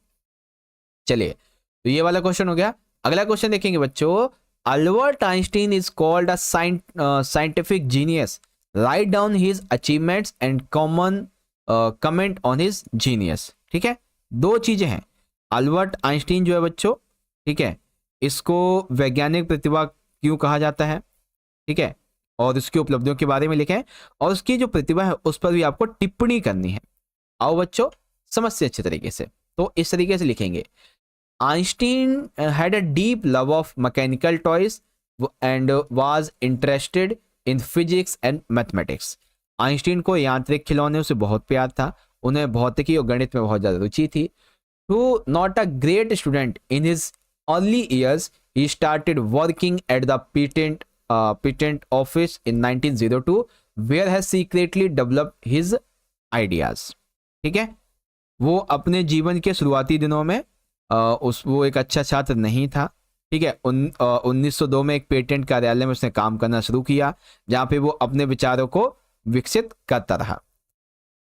चलिए, तो ये वाला क्वेश्चन हो गया। अगला क्वेश्चन देखेंगे बच्चों। Albert Einstein is called a scientific genius, write down his achievements and common comment on his genius. ठीक है, 2 चीजें हैं। अल्बर्ट आइंस्टीन जो है बच्चों, ठीक है, इसको वैज्ञानिक प्रतिभा क्यों कहा जाता है, ठीक है, और उसकी उपलब्धियों के बारे में लिखें, और उसकी जो प्रतिभा है उस पर भी आपको टिप्पणी करनी है। आओ बच्चों समझते अच्छे तरीके से। तो इस तरीके से लिखेंगे, Einstein had a deep love of mechanical toys and was interested in physics and mathematics. Einstein को यांत्रिक खिलौनों से बहुत प्यार था, उन्हें भौतिकी और गणित में बहुत ज्यादा रुचि थी। Though not a great student in his early years, he started working at the patent office in 1902, where he secretly developed his ideas। ठीक है, वो अपने जीवन के शुरुआती दिनों में वो एक अच्छा छात्र नहीं था। ठीक है, 1902 में एक पेटेंट कार्यालय में उसने काम करना शुरू किया, जहां पे वो अपने विचारों को विकसित करता रहा।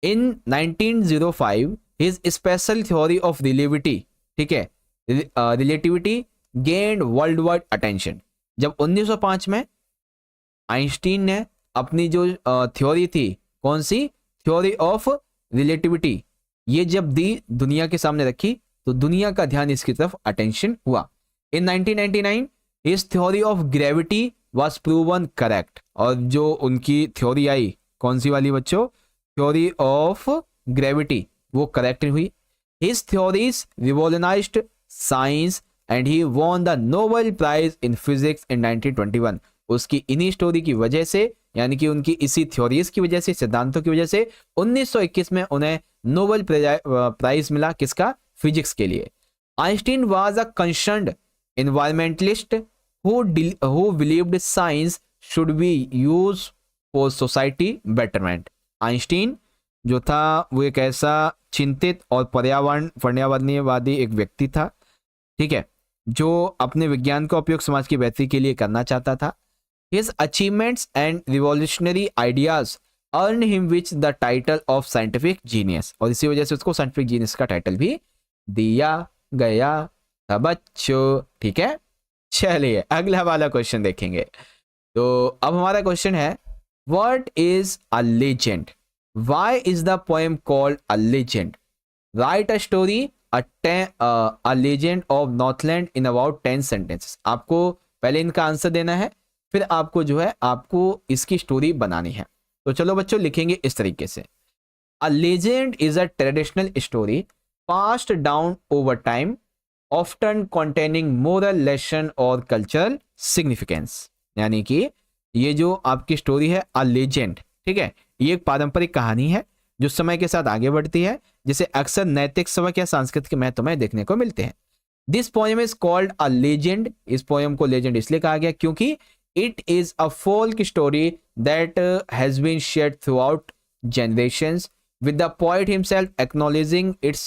इन 1905 his special theory of relativity, ठीक है, relativity gained worldwide attention। जब 1905 में आइंस्टीन ने अपनी जो थ्योरी थी, कौन सी, थ्योरी ऑफ रिलेटिविटी, ये जब दी दुनिया के सामने रखी तो दुनिया का ध्यान इसकी तरफ अटेंशन हुआ। इन 1999 his theory of gravity was proven correct। और जो उनकी थ्योरी आई, कौन सी वाली बच्चों, थ्योरी ऑफ ग्रेविटी, वो करेक्ट हुई। His theories revolutionized science and he won the Nobel Prize in Physics in 1921। उसकी इन्हीं स्टोरी की वजह से, यानी कि उनकी इसी थ्योरीज की वजह से, सिद्धांतों की वजह से 1921 में उन्हें नोबेल प्राइज मिला, किसका, फिजिक्स के लिए। Einstein was a concerned environmentalist who believed science should be used for society betterment। Einstein जो था वो एक ऐसा चिंतित और पर्यावरणीयवादी एक व्यक्ति था, ठीक है, जो अपने विज्ञान का उपयोग समाज की बेहतरी के लिए करना चाहता था। His achievements and revolutionary ideas earned him with the title of scientific genius, और इसी वजह से उसको साइंटिफिक जीनियस का टाइटल भी दिया गया था बच्चों। ठीक है, चलिए अगला वाला क्वेश्चन देखेंगे। तो अब हमारा क्वेश्चन है, what is a legend? Why is the poem called a legend? Right a story a legend of Northland in about 10 sentences. आपको पहले इनका आंसर देना है, फिर आपको जो है आपको इसकी स्टोरी बनानी है। तो चलो बच्चों लिखेंगे इस तरीके से, a legend is a traditional story passed down over time often containing moral lesson और कल्चरल सिग्निफिकेंस। यानी कि ये जो आपकी स्टोरी है अ लेजेंड, ठीक है, ये एक पारंपरिक कहानी है जो समय के साथ आगे बढ़ती है, जिसे अक्सर नैतिक सबक या सांस्कृतिक महत्व में देखने को मिलते हैं। This poem is called a legend. इस पोएम को लेजेंड इसलिए कहा गया क्योंकि it is a folk story that has been shared throughout generations, with the poet himself acknowledging its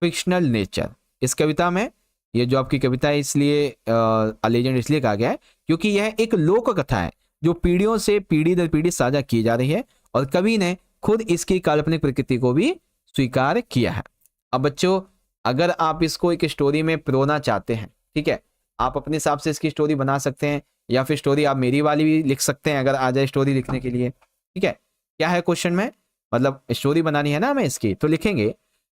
fictional nature. इस कविता में, ये जो आपकी कविता है इसलिए a legend इसलिए कहा गया है क्योंकि यह एक लोक कथा है जो पीढ़ियों से पीढ़ी दर पीढ़ी साझा की जा रही है, और कवि ने खुद इसकी काल्पनिक प्रकृति को भी स्वीकार किया है। अब बच्चों, अगर आप इसको एक स्टोरी में पिरोना चाहते हैं, ठीक है, आप अपने हिसाब से इसकी स्टोरी बना सकते हैं, या फिर स्टोरी आप मेरी वाली भी लिख सकते हैं अगर आ जाए स्टोरी लिखने के लिए। ठीक है, क्या है क्वेश्चन में, मतलब स्टोरी बनानी है ना हमें इसकी, तो लिखेंगे,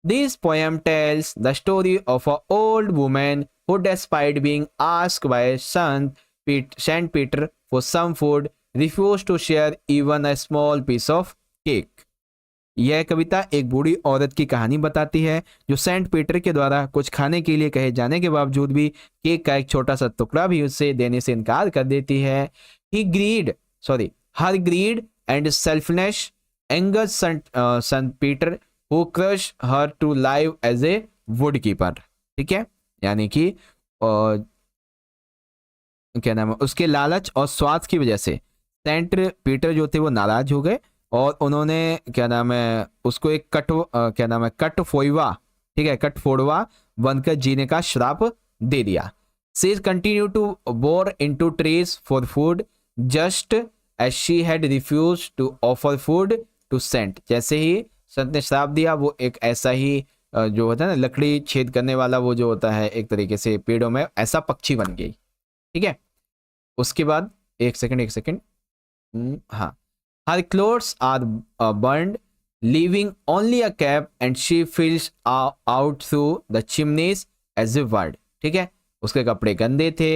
this poem tells the story of a old woman who despite being asked by Saint Peter for some food refused to share even a small piece of cake. यह कविता एक बूढ़ी औरत की कहानी बताती है जो सेंट पीटर के द्वारा कुछ खाने के लिए कहे जाने के बावजूद भी केक का एक छोटा सा टुकड़ा भी उसे देने से इनकार कर देती है। Her greed and selfishness angered Saint Peter who cursed her to live as a woodpecker. ठीक है, यानी कि क्या नाम है, उसके लालच और स्वार्थ की वजह से सेंट पीटर जो थे वो नाराज हो गए, और उन्होंने क्या नाम है उसको एक कटफोइवा, ठीक है, कटफोड़वा बनकर जीने का श्राप दे दिया। She continue to bore into trees for food just as she had refused to offer food to saint. जैसे ही संत ने श्राप दिया, वो एक ऐसा ही जो होता है ना लकड़ी छेद करने वाला, वो जो होता है एक तरीके से पेड़ों में ऐसा पक्षी बन गई। ठीक है, उसके बाद एक सेकंड हाँ, her clothes are burned, leaving only a cap, and she fills out through the chimneys as a bird. ठीक है, उसके कपड़े गंदे थे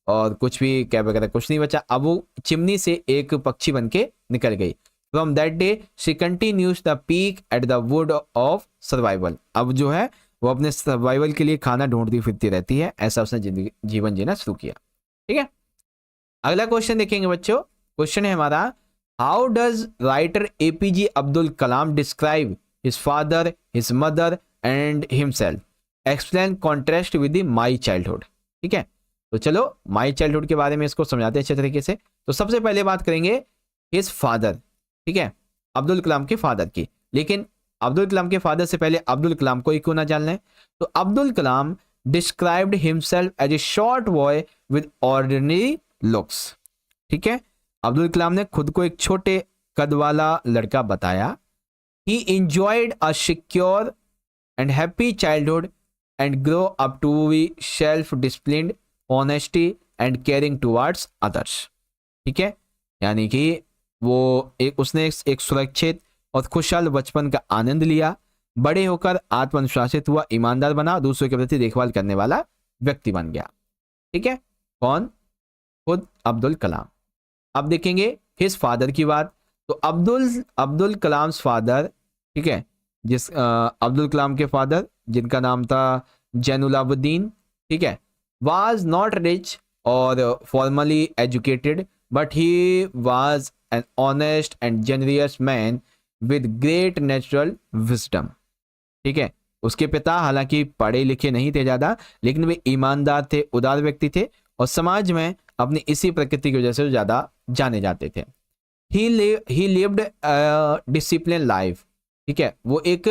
और कुछ भी कैप वगैरह कुछ नहीं बचा, अब वो चिमनी से एक पक्षी बन के निकल गई। From that day she continues the peak at the wood of survival. अब जो है वो अपने सर्वाइवल के लिए खाना ढूंढती फिरती रहती है, ऐसा उसने जीवन जीना शुरू किया। ठीक है, अगला क्वेश्चन देखेंगे बच्चों। क्वेश्चन है हमारा, how does writer APJ Abdul Kalam describe his father, his mother and himself? Explain contrast with the my childhood. ठीक है, तो चलो माई चाइल्डहुड के बारे में इसको समझाते हैं अच्छे तरीके से। तो सबसे पहले बात करेंगे हिज फादर, ठीक है, अब्दुल कलाम के फादर की। लेकिन अब्दुल कलाम के फादर से पहले अब्दुल कलाम को ही क्यों ना जान लें। तो Abdul Kalam described himself as a short boy with ordinary looks. ठीक है, अब्दुल कलाम ने खुद को एक छोटे कद वाला लड़का बताया। He enjoyed a secure and happy childhood and grow up to be self disciplined, honesty and caring towards others. ठीक है, यानी कि वो उसने एक सुरक्षित और खुशहाल बचपन का आनंद लिया, बड़े होकर आत्मविश्वासित हुआ, ईमानदार बना, दूसरों के प्रति देखभाल करने वाला व्यक्ति बन गया। ठीक है, कौन? खुद अब्दुल कलाम। अब देखेंगे हिज फादर की बात। तो अब्दुल कलाम फादर, ठीक है, अब्दुल कलाम के फादर जिनका नाम था जैनुलाब्दीन, ठीक है, was not rich or formally educated, but he was an honest and generous man with great natural wisdom. ठीक है, उसके पिता हालांकि पढ़े लिखे नहीं थे ज़्यादा, लेकिन वे ईमानदार थे, उदार व्यक्ति थे, और समाज में अपनी इसी प्रकृति की वजह से ज़्यादा जाने जाते थे। ही लिव्ड डिसिप्लिन लाइफ। ठीक है, वो एक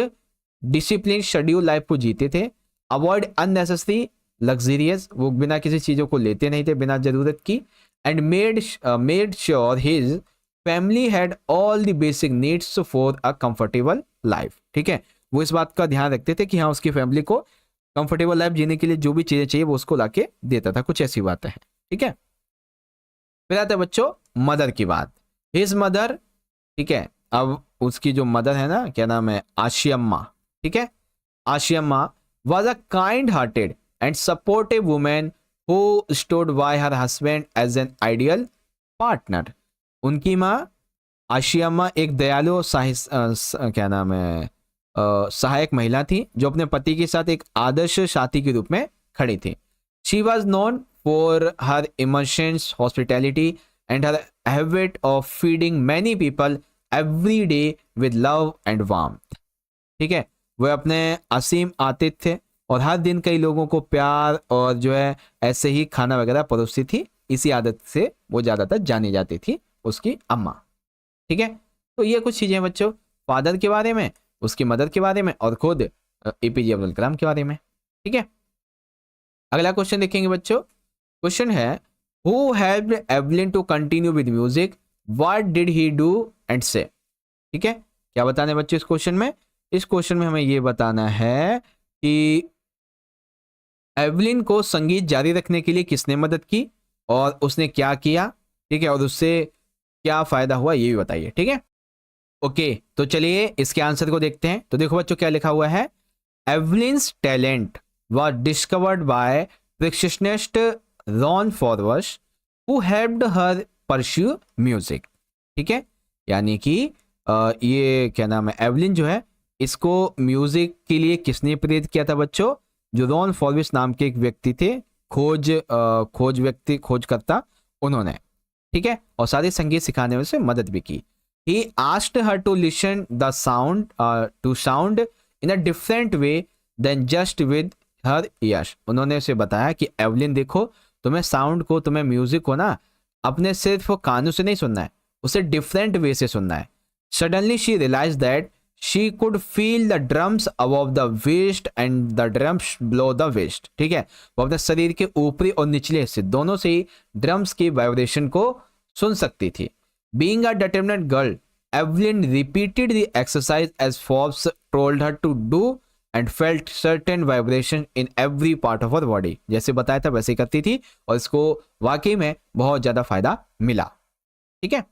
डिसिप्लिन शेड्यूल लाइफ को जीते थे। अवॉइड अननेसेसरी लग्जरियस, वो बिना किसी चीजों को लेते नहीं थे बिना जरूरत की। And made sure his family had all the basic needs for a comfortable life. ठीक है, वो इस बात का ध्यान रखते थे कि हाँ उसकी फैमिली को कंफर्टेबल लाइफ जीने के लिए जो भी चीजें चाहिए वो उसको लाके देता था। कुछ ऐसी बातें हैं। ठीक है, फिर आता है बच्चों मदर की बात। हिज मदर, ठीक है, अब उसकी जो मदर है ना, क्या नाम है, आशियम्मा। ठीक है, Ashiamma was a kind hearted and supportive woman who stood by her husband as an ideal partner. उनकी माँ आशियम्मा एक दयालु क्या नाम है, सहायक महिला थी जो अपने पति के साथ एक आदर्श साथी के रूप में खड़ी थी। She was known for her emotions, hospitality and her habit of feeding many people every day with love and warmth. ठीक है, वह अपने असीम आतिथ्य थे और हर दिन कई लोगों को प्यार और जो है ऐसे ही खाना वगैरह परोसती थी। इसी आदत से वो ज्यादातर जानी जाती थी, उसकी अम्मा। ठीक है, तो ये कुछ चीजें बच्चों फादर के बारे में, उसकी मदर के बारे में और खुद एपीजे अब्दुल कलाम के बारे में। ठीक है, अगला क्वेश्चन देखेंगे बच्चों। क्वेश्चन है who helped Evelyn to continue with music, what did he do and say. ठीक है, क्या बताना है बच्चों इस क्वेश्चन में? इस क्वेश्चन में हमें ये बताना है कि एवलिन को संगीत जारी रखने के लिए किसने मदद की और उसने क्या किया। ठीक है, और उससे क्या फायदा हुआ ये भी बताइए। ठीक है, ओके, तो चलिए इसके आंसर को देखते हैं। तो देखो बच्चों क्या लिखा हुआ है, Evelyn's talent was discovered by perfectionist Ron Forbes who helped her pursue music. ठीक है, यानी कि ये क्या नाम है, एवलिन जो है इसको म्यूजिक के लिए किसने प्रेरित किया था बच्चों? जो रॉन फॉरवर्स नाम के एक व्यक्ति थे, खोजकर्ता, उन्होंने। ठीक है, और सारे संगीत सिखाने में से मदद भी की। He asked her to listen the sound to sound in a different way than just with her ears. उन्होंने उसे बताया कि एवलिन देखो, तुम्हें साउंड को, तुम्हें म्यूजिक को ना अपने सिर्फ कानों से नहीं सुनना है, उसे डिफरेंट वे से सुनना है। Suddenly she realized that she could feel the drums above the waist and the drums below the waist. ठीक है, वो अपने शरीर के ऊपरी और निचले हिस्से दोनों से ही ड्रम्स की वाइब्रेशन को सुन सकती थी। Being a determined girl, Evelyn repeated the exercise as Forbes told her to do and felt certain vibration in every part of her body. जैसे बताया था वैसे करती थी और इसको वाकई में बहुत ज्यादा फायदा मिला। ठीक है,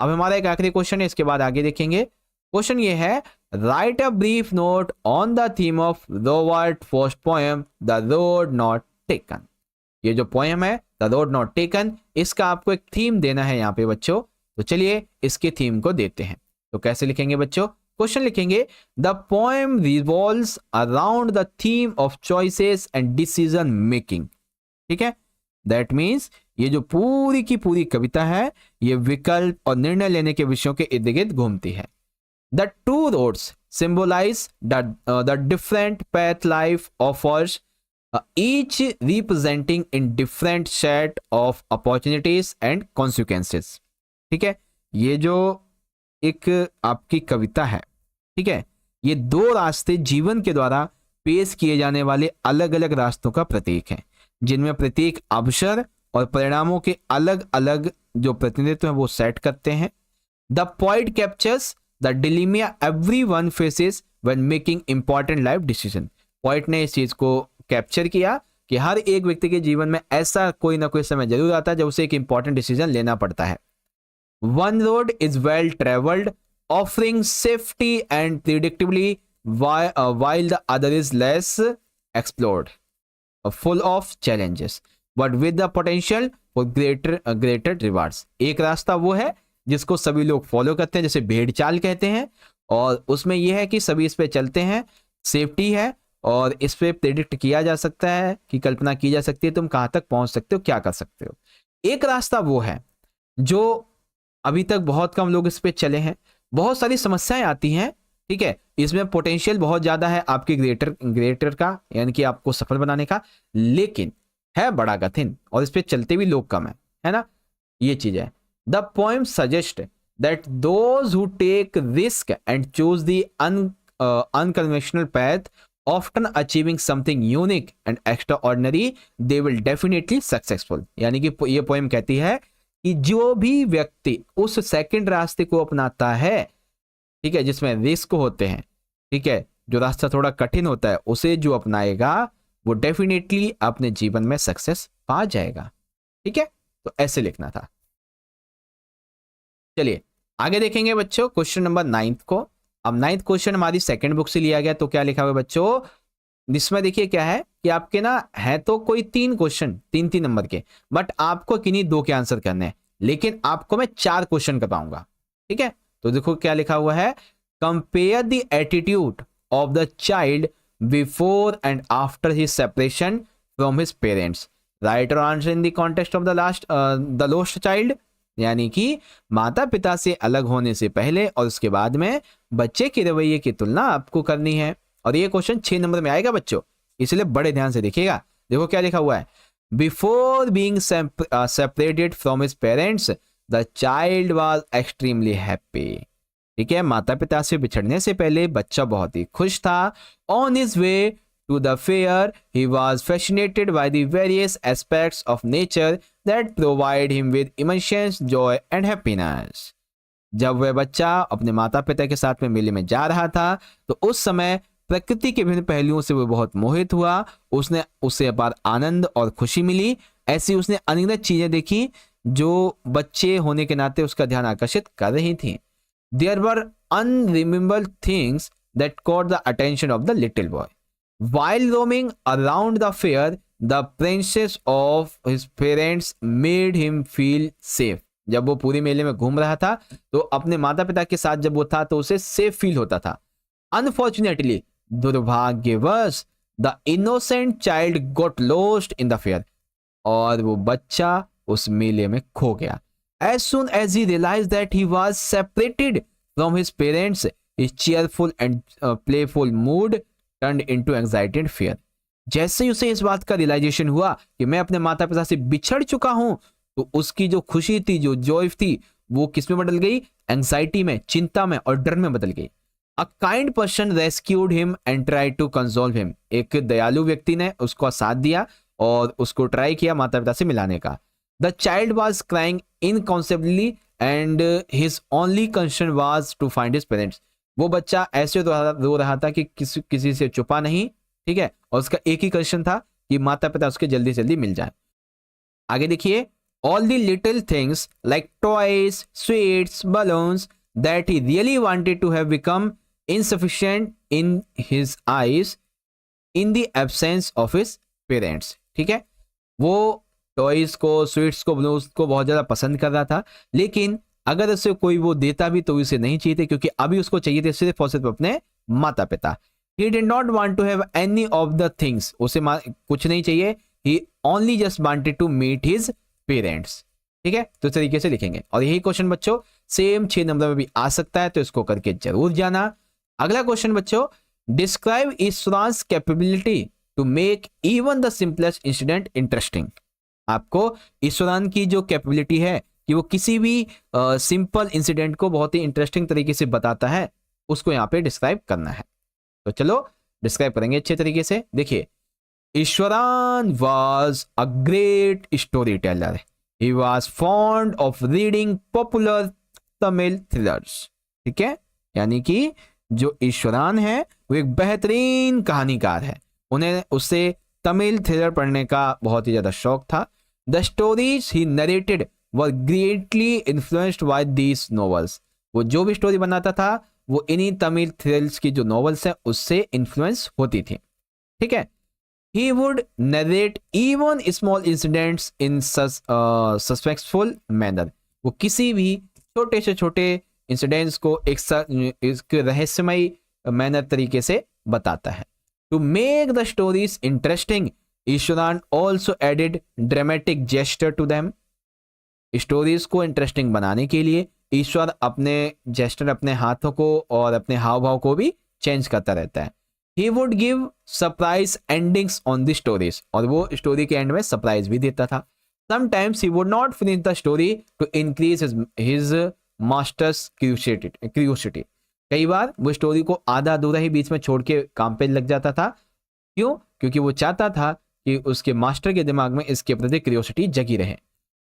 अब हमारा एक आखिरी क्वेश्चन है, इसके बाद आगे देखेंगे। क्वेश्चन ये है, right a brief note on the theme of Robert first poem the road not taken. ये जो पोएम है द रोड नॉट टेकन, इसका आपको एक थीम देना है यहाँ पे बच्चों। तो चलिए इसके थीम को देते हैं। तो कैसे लिखेंगे बच्चों? क्वेश्चन लिखेंगे, the poem revolves around the theme of choices and decision making. ठीक है, दैट मीन्स ये जो पूरी की पूरी कविता है ये विकल्प और निर्णय लेने के विषयों के इर्द गिर्द घूमती है। The two roads symbolize the different path life offers, each representing in different set of opportunities and consequences. ठीक है, ये जो एक आपकी कविता है, ठीक है, ये दो रास्ते जीवन के द्वारा पेश किए जाने वाले अलग अलग रास्तों का प्रतीक है, जिनमें प्रत्येक अवसर और परिणामों के अलग अलग जो प्रतिनिधित्व है वो सेट करते हैं। The point captures the dilemma everyone faces when making important life decision. Point ने इस चीज को कैप्चर किया कि हर एक व्यक्ति के जीवन में ऐसा कोई ना कोई समय जरूर आता है जब उसे एक इंपॉर्टेंट डिसीजन लेना पड़ता है। One road is well travelled offering safety and predictably while the other is less explored, full of challenges but with the potential for greater rewards. एक रास्ता वो है जिसको सभी लोग फॉलो करते हैं, जैसे भेड़ चाल कहते हैं, और उसमें यह है कि सभी इस पे चलते हैं, सेफ्टी है और इस पे प्रेडिक्ट किया जा सकता है कि कल्पना की जा सकती है तुम कहां तक पहुंच सकते हो, क्या कर सकते हो। एक रास्ता वो है जो अभी तक बहुत कम लोग इस पे चले हैं, बहुत सारी समस्याएं आती हैं, ठीक है, इसमें पोटेंशियल बहुत ज्यादा है आपके ग्रेटर का, यानी कि आपको सफल बनाने का, लेकिन है बड़ा कठिन और इस पे चलते भी लोग कम है ना, ये चीज है। The poem suggest that those who take risk and choose the unconventional path, often achieving something unique and extraordinary, they will definitely successful. यानी कि ये पोएम कहती है कि जो भी व्यक्ति उस सेकंड रास्ते को अपनाता है, ठीक है, जिसमें रिस्क होते हैं, ठीक है, जो रास्ता थोड़ा कठिन होता है, उसे जो अपनाएगा वो डेफिनेटली अपने जीवन में सक्सेस पा जाएगा। ठीक है, तो ऐसे लिखना था। चलिए आगे देखेंगे बच्चों क्वेश्चन नंबर 9 को। अब 9th क्वेश्चन हमारी सेकंड बुक से लिया गया, तो क्या लिखा हुआ है बच्चों, जिसमें देखिए क्या है कि आपके ना है तो कोई 3 क्वेश्चन 3-3 नंबर के, बट आपको किन्हीं 2 के आंसर करने हैं, लेकिन आपको मैं 4 क्वेश्चन करवाऊंगा। ठीक है, तो देखो क्या लिखा हुआ है, compare the attitude of the child before and after his separation from his parents, write your answer in the context of the lost child. यानी कि माता पिता से अलग होने से पहले और उसके बाद में बच्चे के रवैये की तुलना आपको करनी है। और ये क्वेश्चन 6 नंबर में आएगा बच्चों, इसलिए बड़े ध्यान से देखिएगा। देखो क्या लिखा हुआ है, before being separated from his parents the child was extremely happy. ठीक है, माता पिता से बिछड़ने से पहले बच्चा बहुत ही खुश था। On his way to the fair, he was fascinated by the various aspects of nature that provide him with immense joy and happiness. जब वह बच्चा अपने माता पिता के साथ में मेले में जा रहा था, तो उस समय प्रकृति के विभिन्न पहलुओं से वह बहुत मोहित हुआ। उसने उससे अपार आनंद और खुशी मिली। ऐसी उसने अनगिनत चीजें देखी जो बच्चे होने के नाते उसका ध्यान आकर्षित कर रही थी। There were unremembered things that caught the attention of the little boy. While roaming around the fair, the presence of his parents made him feel safe. जब वो पूरी मेले में घूम रहा था, तो अपने माता पिता के साथ जब वो था तो उसे सेफ फील होता था। Unfortunately, दुर्भाग्यवश, the innocent child got lost in the fair. और वो बच्चा उस मेले में खो गया। As soon as he realized that he was separated from his parents, his cheerful and playful mood turned into anxiety and fear. जैसे ही उसे इस बात का रियलाइजेशन हुआ कि मैं अपने माता पिता से बिछड़ चुका हूं, तो उसकी जो खुशी थी, जो जॉय थी, वो किस में बदल गई, एंजाइटी में, चिंता में और डर में बदल गई। A kind person rescued him and try to console him. एक दयालु व्यक्ति ने उसको साथ दिया और उसको ट्राई किया माता पिता से मिलाने का। The child was crying inconsolably and his only concern was to find his parents. वो बच्चा ऐसे रो रहा था कि किसी से छुपा नहीं। ठीक है, और उसका एक ही क्वेश्चन था कि माता पिता उसके जल्दी से जल्दी मिल जाए। आगे देखिए, all the little things like toys, sweets, balloons that he really wanted to have become insufficient in his eyes in the absence of his parents. ठीक है, वो टॉयज को, स्वीट्स को, बलून्स को बहुत ज्यादा पसंद कर रहा था, लेकिन अगर उसे कोई वो देता भी तो उसे नहीं चाहिए थे, क्योंकि अभी उसको चाहिए थे सिर्फ और सिर्फ अपने माता पिता। He did not want to have any of the things. उसे कुछ नहीं चाहिए। He only just wanted to meet his parents. ठीक है, तो इस तरीके से लिखेंगे। और यही क्वेश्चन बच्चों सेम 6 नंबर में भी आ सकता है, तो इसको करके जरूर जाना। अगला क्वेश्चन बच्चों, describe Ishwaran's capability to make even the simplest incident interesting. आपको ईश्वरान की जो कैपेबिलिटी है कि वो किसी भी सिंपल इंसिडेंट को बहुत ही इंटरेस्टिंग तरीके से बताता है, उसको यहाँ पे डिस्क्राइब करना है। तो चलो डिस्क्राइब करेंगे अच्छे तरीके से। देखिए, Ishwaran was a great story teller. He was fond of reading popular Tamil thrillers. ठीक है, यानी कि जो ईश्वरान है वो एक बेहतरीन कहानीकार है। उससे तमिल थ्रिलर पढ़ने का बहुत ही ज्यादा शौक था। The stories he narrated were greatly influenced by these novels. वो जो भी स्टोरी बनाता था वो इन्हीं तमिल थ्रिल्स की जो नॉवेल्स हैं उससे इन्फ्लुएंस होती थी। ठीक है, he would narrate even small incidents in suspenseful manner. वो किसी भी छोटे से छोटे इंसिडेंट्स को एक रहस्यमय मैनर तरीके से बताता है। To make the stories interesting, Ishwaran also added dramatic gesture to them. Stories को इंटरेस्टिंग बनाने के लिए ईश्वर अपने जेस्चर, अपने हाथों को और अपने हाव भाव को भी चेंज करता रहता है। He would give surprise endings on the stories, और वो स्टोरी के एंड में सरप्राइज भी देता था। Sometimes he would not finish the story to increase his master's curiosity. कई बार वो स्टोरी को आधा अधूरा ही बीच में छोड़ के काम पे लग जाता था। क्यों? क्योंकि वो चाहता था कि उसके मास्टर के दिमाग में इसके प्रति क्यूरियोसिटी जगी रहे।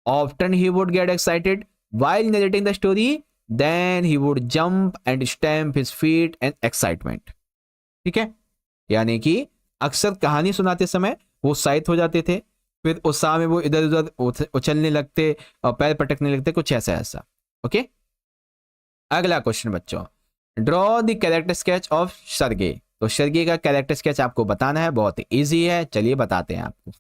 Often he would get excited while narrating the story, then he would jump and stamp his feet and excitement. ठीक है, यानी कि अक्सर कहानी सुनाते समय वो उत्साहित हो जाते थे, फिर उत्साह में वो इधर उधर उछलने लगते और पैर पटकने लगते, कुछ ऐसा ऐसा। ओके, अगला क्वेश्चन बच्चों, draw the character sketch of Sergei. तो सर्गे का कैरेक्टर स्केच आपको बताना है, बहुत ही इजी है, चलिए बताते हैं आपको।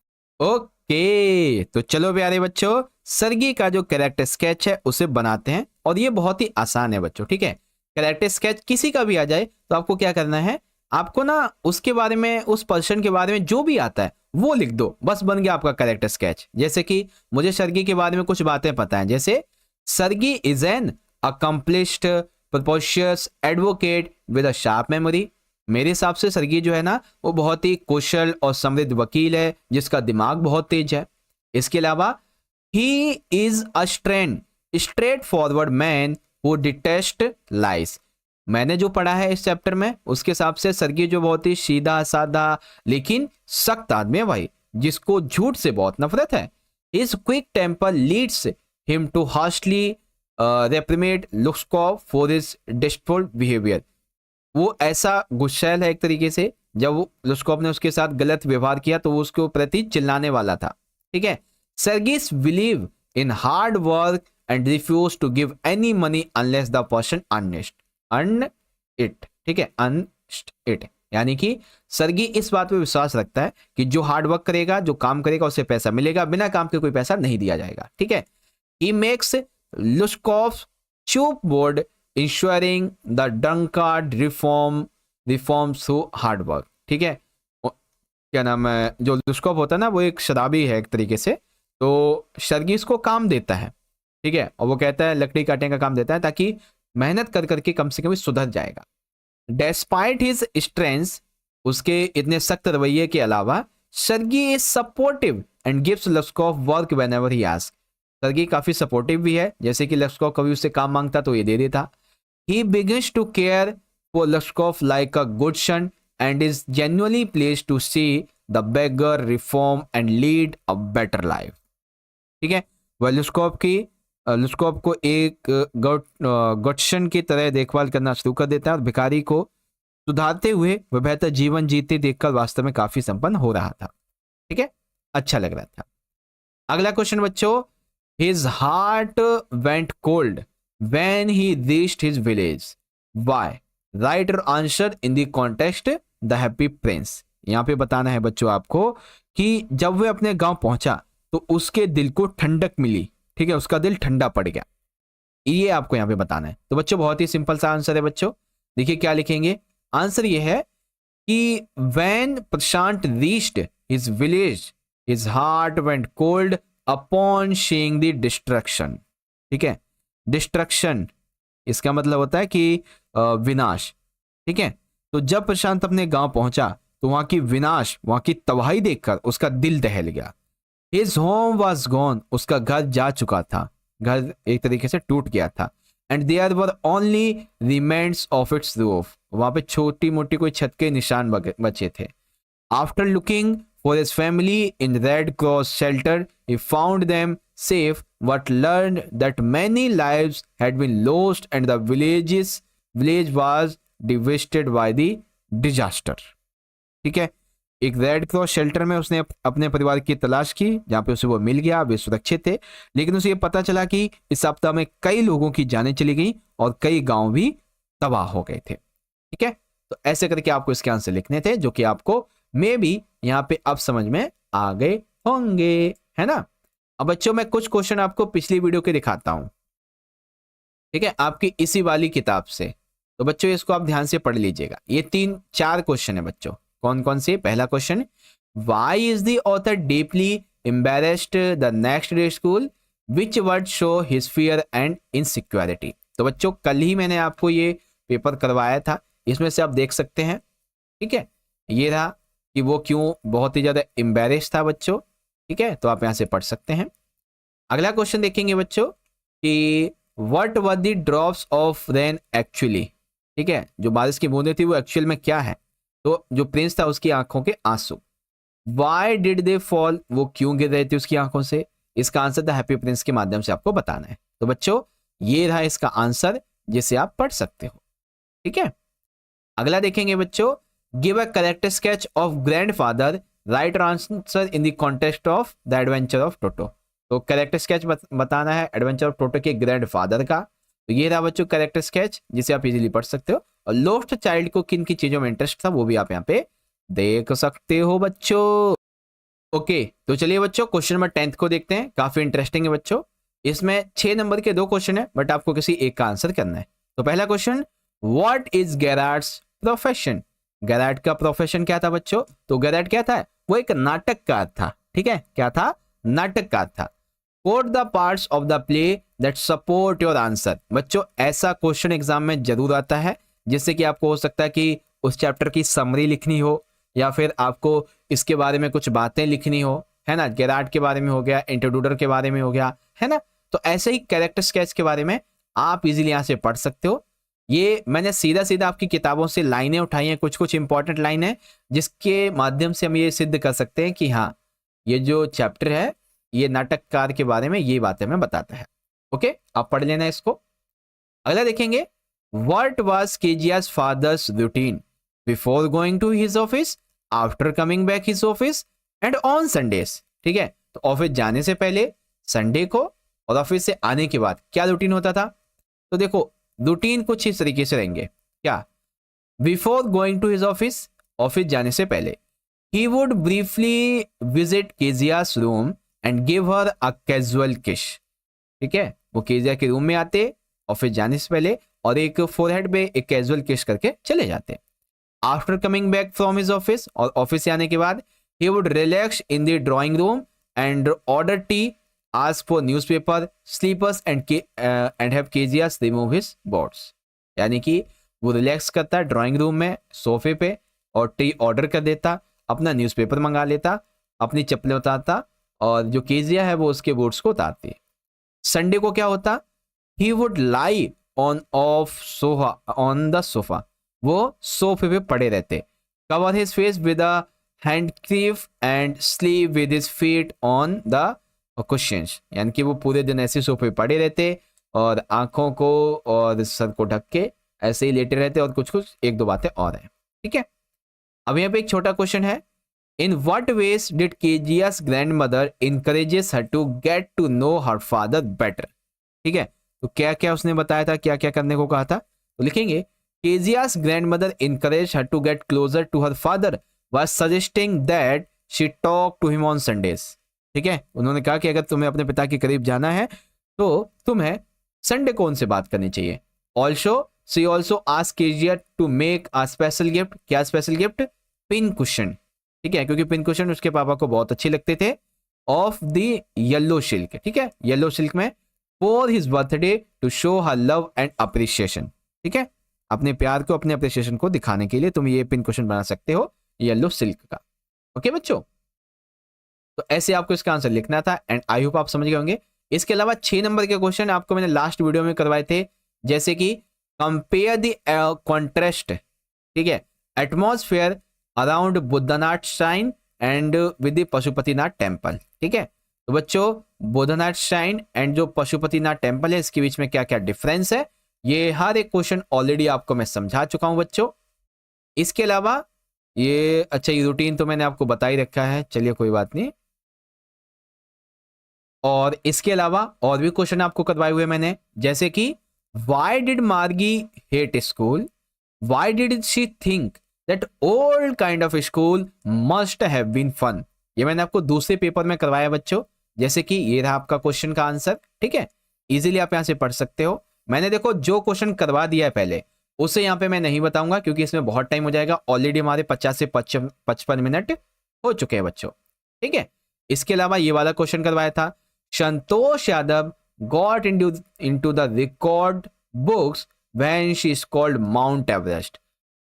ओके, तो चलो प्यारे बच्चों, सर्गी का जो कैरेक्टर स्केच है उसे बनाते हैं, और ये बहुत ही आसान है बच्चों। ठीक है, कैरेक्टर स्केच किसी का भी आ जाए तो आपको क्या करना है, आपको ना उसके बारे में, उस पर्सन के बारे में जो भी आता है वो लिख दो, बस बन गया आपका कैरेक्टर स्केच। जैसे कि मुझे सर्गी के बारे में कुछ बातें पता है, जैसे Sergei is an accomplished prosperous advocate with a sharp memory. मेरे हिसाब से सर्गी जो है ना वो बहुत ही कुशल और समृद्ध वकील है जिसका दिमाग बहुत तेज है। इसके अलावा he is a straight forward man who detest lies. मैंने जो पढ़ा है इस चैप्टर में उसके हिसाब से सर्गी जो बहुत ही सीधा साधा लेकिन सख्त आदमी है भाई, जिसको झूठ से बहुत नफरत है। His quick temper leads him to harshly reprimand Lushkoff for his distrustful behaviour. वो ऐसा गुस्सैल है एक तरीके से, जब वो लुस्कॉव ने उसके साथ गलत व्यवहार किया तो वो उसके प्रति चिल्लाने वाला था। ठीक है, Sergei's believe in hard work and refuse to give any money unless the person earn it. ठीक है, अर्न इट, यानी कि सर्गी इस बात पे विश्वास रखता है कि जो हार्ड वर्क करेगा, जो काम करेगा, उसे पैसा मिलेगा, बिना काम के कोई पैसा नहीं दिया जाएगा। ठीक है, ही मेक्स लुस्कॉव चूप बोर्ड ensuring the drunkard reform through hard work. ठीक है, क्या नाम है, जो लुस्कॉव होता है ना वो एक शराबी है एक तरीके से, तो सर्गिस को काम देता है। ठीक है, और वो कहता है लकड़ी काटने का काम देता है ताकि मेहनत कर करके कम से कम सुधर जाएगा। डेस्पाइट हिज स्ट्रेंथ, उसके इतने सख्त रवैये के अलावा Sergei is supportive and gives Lushkoff work whenever he asks. Sergei काफी सपोर्टिव भी है, जैसे कि लुस्कॉव कभी उससे काम मांगता तो ये दे देता। He begins to care for Luskov like a good son and is genuinely pleased to see the beggar reform and lead a better life. ठीक है, वह लुस्कॉव को एक गॉडसन की तरह देखभाल करना शुरू कर देता है और भिखारी को सुधारते हुए वह बेहतर जीवन जीते देखकर वास्तव में काफी संपन्न हो रहा था। ठीक है, अच्छा लग रहा था। अगला क्वेश्चन बच्चों, his heart went cold when he reached his village. Why? Write your answer in the context the happy prince. यहाँ पे बताना है बच्चों आपको कि जब वह अपने गांव पहुंचा तो उसके दिल को ठंडक मिली। ठीक है, उसका दिल ठंडा पड़ गया, ये आपको यहाँ पे बताना है। तो बच्चों बहुत ही सिंपल सा आंसर है बच्चों, देखिए क्या लिखेंगे। आंसर ये है कि when Prashant reached his village, his heart went cold upon seeing the destruction. ठीक है, डिस्ट्रक्शन इसका मतलब होता है कि विनाश। ठीक है, तो जब प्रशांत अपने गांव पहुंचा तो वहां की विनाश, वहां की तबाही देखकर उसका दिल दहल गया। हिज होम वाज गॉन, उसका घर जा चुका था, घर एक तरीके से टूट गया था। And there were only remnants of its roof, वहां पे छोटी मोटी कोई छत के निशान बचे थे। After looking for his family in red cross shelter he found them safe, but learned that many lives had been lost and the village was devastated by the disaster. ठीक है, एक रेड क्रॉस शेल्टर में उसने अपने परिवार की तलाश की जहां पे उसे वो मिल गया, वे सुरक्षित थे, लेकिन उसे ये पता चला कि इस सप्ताह में कई लोगों की जानें चली गई और कई गांव भी तबाह हो गए थे। ठीक है, तो ऐसे करके आपको इसके आंसर लिखने थे जो कि आपको मे बी यहाँ पे अब समझ में आ गए होंगे, है ना। अब बच्चों मैं कुछ क्वेश्चन आपको पिछली वीडियो के दिखाता हूं, ठीक है, आपकी इसी वाली किताब से। तो बच्चों इसको आप ध्यान से पढ़ लीजिएगा, ये 3-4 क्वेश्चन है बच्चों। कौन कौन से? पहला question, why is the author deeply embarrassed the next day school, which word show his fear and insecurity. तो बच्चों कल ही मैंने आपको ये पेपर करवाया था, इसमें से आप देख सकते हैं। ठीक है, ये रहा कि वो क्यों बहुत ही ज्यादा एम्बैरेस था बच्चों। ठीक है, तो आप यहां से पढ़ सकते हैं। अगला क्वेश्चन देखेंगे बच्चों कि what were the drops of rain actually, ठीक है, जो बारिश की बूंदें थी वो एक्चुअल में क्या है, तो जो प्रिंस था उसकी आंखों के आंसू। वाई डिड दे फॉल, वो क्यों गिर रहे थे उसकी आंखों से, इसका आंसर द हैप्पी प्रिंस के माध्यम से आपको बताना है। तो बच्चों ये रहा इसका आंसर जिसे आप पढ़ सकते हो, ठीक है। अगला देखेंगे बच्चों, give a correct sketch of grandfather, right answer in the context of the adventure of Toto. तो करेक्ट स्केच बताना है एडवेंचर ऑफ टोटो के ग्रैंडफादर का। तो ये रहा बच्चों करेक्ट स्केच जिसे आप इजीली पढ़ सकते हो। और लोस्ट चाइल्ड को किन की चीजों में इंटरेस्ट था वो भी आप यहाँ पे देख सकते हो बच्चों। ओके, तो चलिए बच्चों क्वेश्चन नंबर 10 को देखते हैं, काफी इंटरेस्टिंग है बच्चों। इसमें 6 नंबर के 2 क्वेश्चन है, बट आपको किसी एक का आंसर करना है। तो पहला क्वेश्चन, व्हाट इज गैराट्स प्रोफेशन। गैराट का प्रोफेशन क्या था बच्चों, तो गैराट क्या था, वो एक नाटककार था, ठीक है, क्या था, नाटककार था। Quote the parts of the play that support your answer. बच्चों ऐसा क्वेश्चन एग्जाम में जरूर आता है, जिससे कि आपको हो सकता है कि उस चैप्टर की समरी लिखनी हो, या फिर आपको इसके बारे में कुछ बातें लिखनी हो, है ना, गैराट के बारे में हो गया, इंट्रोड्यूसर के बारे में हो गया, है ना। तो ऐसे ही कैरेक्टर स्केच के बारे में आप इजीली यहां से पढ़ सकते हो। ये मैंने सीधा सीधा आपकी किताबों से लाइनें उठाई हैं, कुछ कुछ इंपॉर्टेंट लाइन है जिसके माध्यम से हम ये सिद्ध कर सकते हैं कि हाँ ये जो चैप्टर है ये नाटककार के बारे में ये बातें हमें बताता है। ओके, आप पढ़ लेना इसको। अगला देखेंगे, what was Kezia's father's routine before going to his office, after coming back his office and on Sundays. ठीक है, तो ऑफिस जाने से पहले, संडे को और ऑफिस से आने के बाद क्या रूटीन होता था। तो देखो रूटीन कुछ इस तरीके से रहेंगे, क्या, before going to his office, office जाने से पहले, he would briefly visit Kezia's room and give her a casual kiss. ठीक है, वो केजिया के रूम में आते ऑफिस जाने से पहले और एक फोरहेड पे एक कैजुअल किश करके चले जाते। After coming back from his office, और ऑफिस से आने के बाद, he would relax in the drawing room and order T, ask for newspaper, sleepers and have KGS remove his boards। यानी कि वो रिलैक्स करता है ड्राइंग रूम में सोफे पे और टी ऑर्डर कर देता, अपना न्यूज़पेपर मंगा लेता, अपनी चप्पलें उतारता और जो केजिया है वो उसके बोर्ड्स को उतारती। संडे को क्या होता, he would lie on the sofa, वो सोफे पे पड़े रहते, cover his face with a handkerchief and sleep with his feet on the cushions. यानी कि वो पूरे दिन ऐसे सोफे पड़े रहते और आंखों को और सर को ढक के ऐसे ही लेटे रहते, और कुछ कुछ एक दो बातें और हैं। ठीक है, अब यहाँ पे एक छोटा क्वेश्चन है, in what ways did Kezia's grandmother encourages her to get to know her father better. ठीक है, तो क्या क्या उसने बताया था, क्या क्या करने को कहा था, तो लिखेंगे Kezia's grandmother encourage her to get closer to her father was suggesting that she talk to him on Sundays. ठीक है, उन्होंने कहा कि अगर तुम्हें अपने पिता के करीब जाना है तो तुम्हें संडे को उनसे बात करनी चाहिए। Also she also asked Kezia to make a special gift, क्या स्पेशल गिफ्ट, पिन कुशन। ठीक है, क्योंकि पिन कुशन उसके पापा को बहुत अच्छे लगते थे, ऑफ द येलो सिल्क। ठीक है, येलो सिल्क में, for his birthday to show her love and appreciation. ठीक है, अपने प्यार को, अपने अप्रिसिएशन को दिखाने के लिए तुम ये पिन कुशन बना सकते हो येलो सिल्क का। ओके बच्चों, तो ऐसे आपको इसका आंसर लिखना था एंड आई होप आप समझ गए होंगे। इसके अलावा 6 नंबर के क्वेश्चन आपको मैंने लास्ट वीडियो में करवाए थे, जैसे कि कंपेयर द कॉन्ट्रास्ट, ठीक है, atmosphere around Boudhanath shrine and with the Pashupatinath temple. ठीक है, तो बच्चों बुद्धनाथ श्राइन एंड जो पशुपतिनाथ टेम्पल है इसके बीच में क्या क्या डिफरेंस है, ये हर एक क्वेश्चन ऑलरेडी आपको मैं समझा चुका हूं बच्चों। इसके अलावा ये, अच्छा ये रूटीन तो मैंने आपको बता ही रखा है, चलिए कोई बात नहीं। और इसके अलावा और भी क्वेश्चन आपको करवाए हुए मैंने, जैसे कि why did Margie hate school, why did she think that old kind of school must have been fun. ये मैंने आपको दूसरे पेपर में करवाया बच्चों, जैसे कि ये रहा आपका क्वेश्चन का आंसर। ठीक है, इजीली आप यहां से पढ़ सकते हो। मैंने देखो जो क्वेश्चन करवा दिया है पहले उसे यहां पे मैं नहीं बताऊंगा क्योंकि इसमें बहुत टाइम हो जाएगा, ऑलरेडी हमारे 50 से 55 मिनट हो चुके हैं बच्चों। ठीक है, इसके अलावा ये वाला क्वेश्चन करवाया था, Santosh Yadav got into the record books when she called Mount Everest.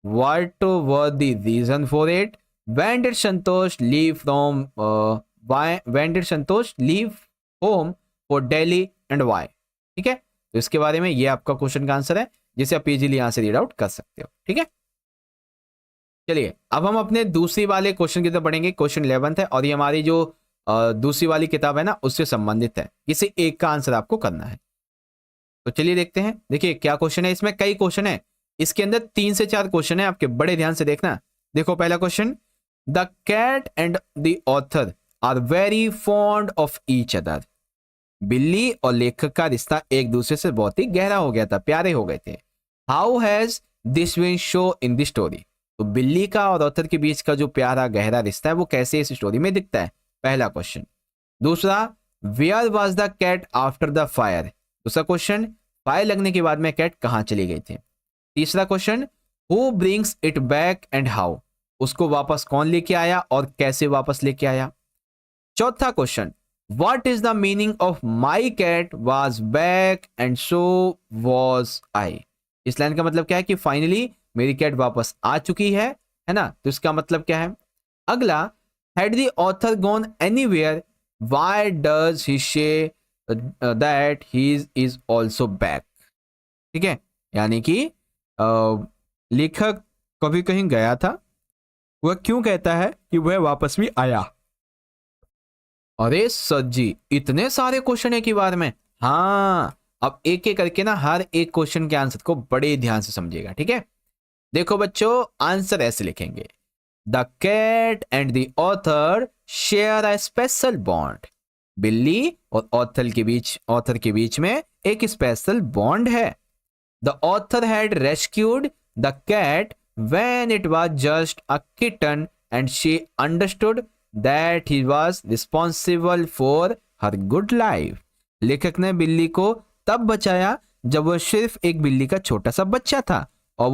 What were the reason for it? When did Santosh leave from when did Santosh leave home for Delhi and why? ठीक है, तो इसके बारे में ये आपका क्वेश्चन का answer है, जिसे आप इजीली यहां से रीड आउट कर सकते हो। ठीक है, चलिए अब हम अपने दूसरी वाले क्वेश्चन की तरफ बढ़ेंगे। क्वेश्चन 11 है और ये हमारी जो दूसरी वाली किताब है ना उससे संबंधित है। किसी एक का आंसर आपको करना है। तो चलिए देखते हैं। देखिए क्या क्वेश्चन है, इसमें कई क्वेश्चन है, इसके अंदर 3 से 4 क्वेश्चन है, आपके बड़े ध्यान से देखना। देखो पहला question, the cat and the author are very fond of each other. बिल्ली और लेखक का रिश्ता एक दूसरे से बहुत ही गहरा हो गया था, प्यारे हो गए थे। How has this been show in the story. तो बिल्ली का और ऑथर के बीच का जो प्यारा गहरा रिश्ता है वो कैसे इस स्टोरी में दिखता है, पहला क्वेश्चन। दूसरा, where was the cat after the fire. दूसरा क्वेश्चन, फायर लगने के बाद में कैट कहां चली गई थी। तीसरा question, who brings it back and how. उसको वापस कौन लेके आया और कैसे वापस लेके आया। चौथा question, what is the meaning of my cat was back and so was I. इस लाइन का मतलब क्या है कि फाइनली मेरी कैट वापस आ चुकी है ना, तो इसका मतलब क्या है। अगला, had the author gone anywhere, why does he say that he is also back. ठीक है, यानी कि लेखक कभी कहीं गया था, वह क्यों कहता है कि वह वापस भी आया। अरे सर जी, इतने सारे क्वेश्चन है की बार में। हाँ, अब एक एक करके ना हर एक क्वेश्चन के आंसर को बड़े ध्यान से समझिएगा। ठीक है, देखो बच्चों, आंसर ऐसे लिखेंगे, the cat and the author share a special bond. बिल्ली और ऑथर के बीच में एक स्पेशल बॉन्ड है। The author had rescued the cat when it was just a kitten and she understood that he was responsible for her good life. लेखक ने बिल्ली को तब बचाया जब वह सिर्फ एक बिल्ली का छोटा सा बच्चा था और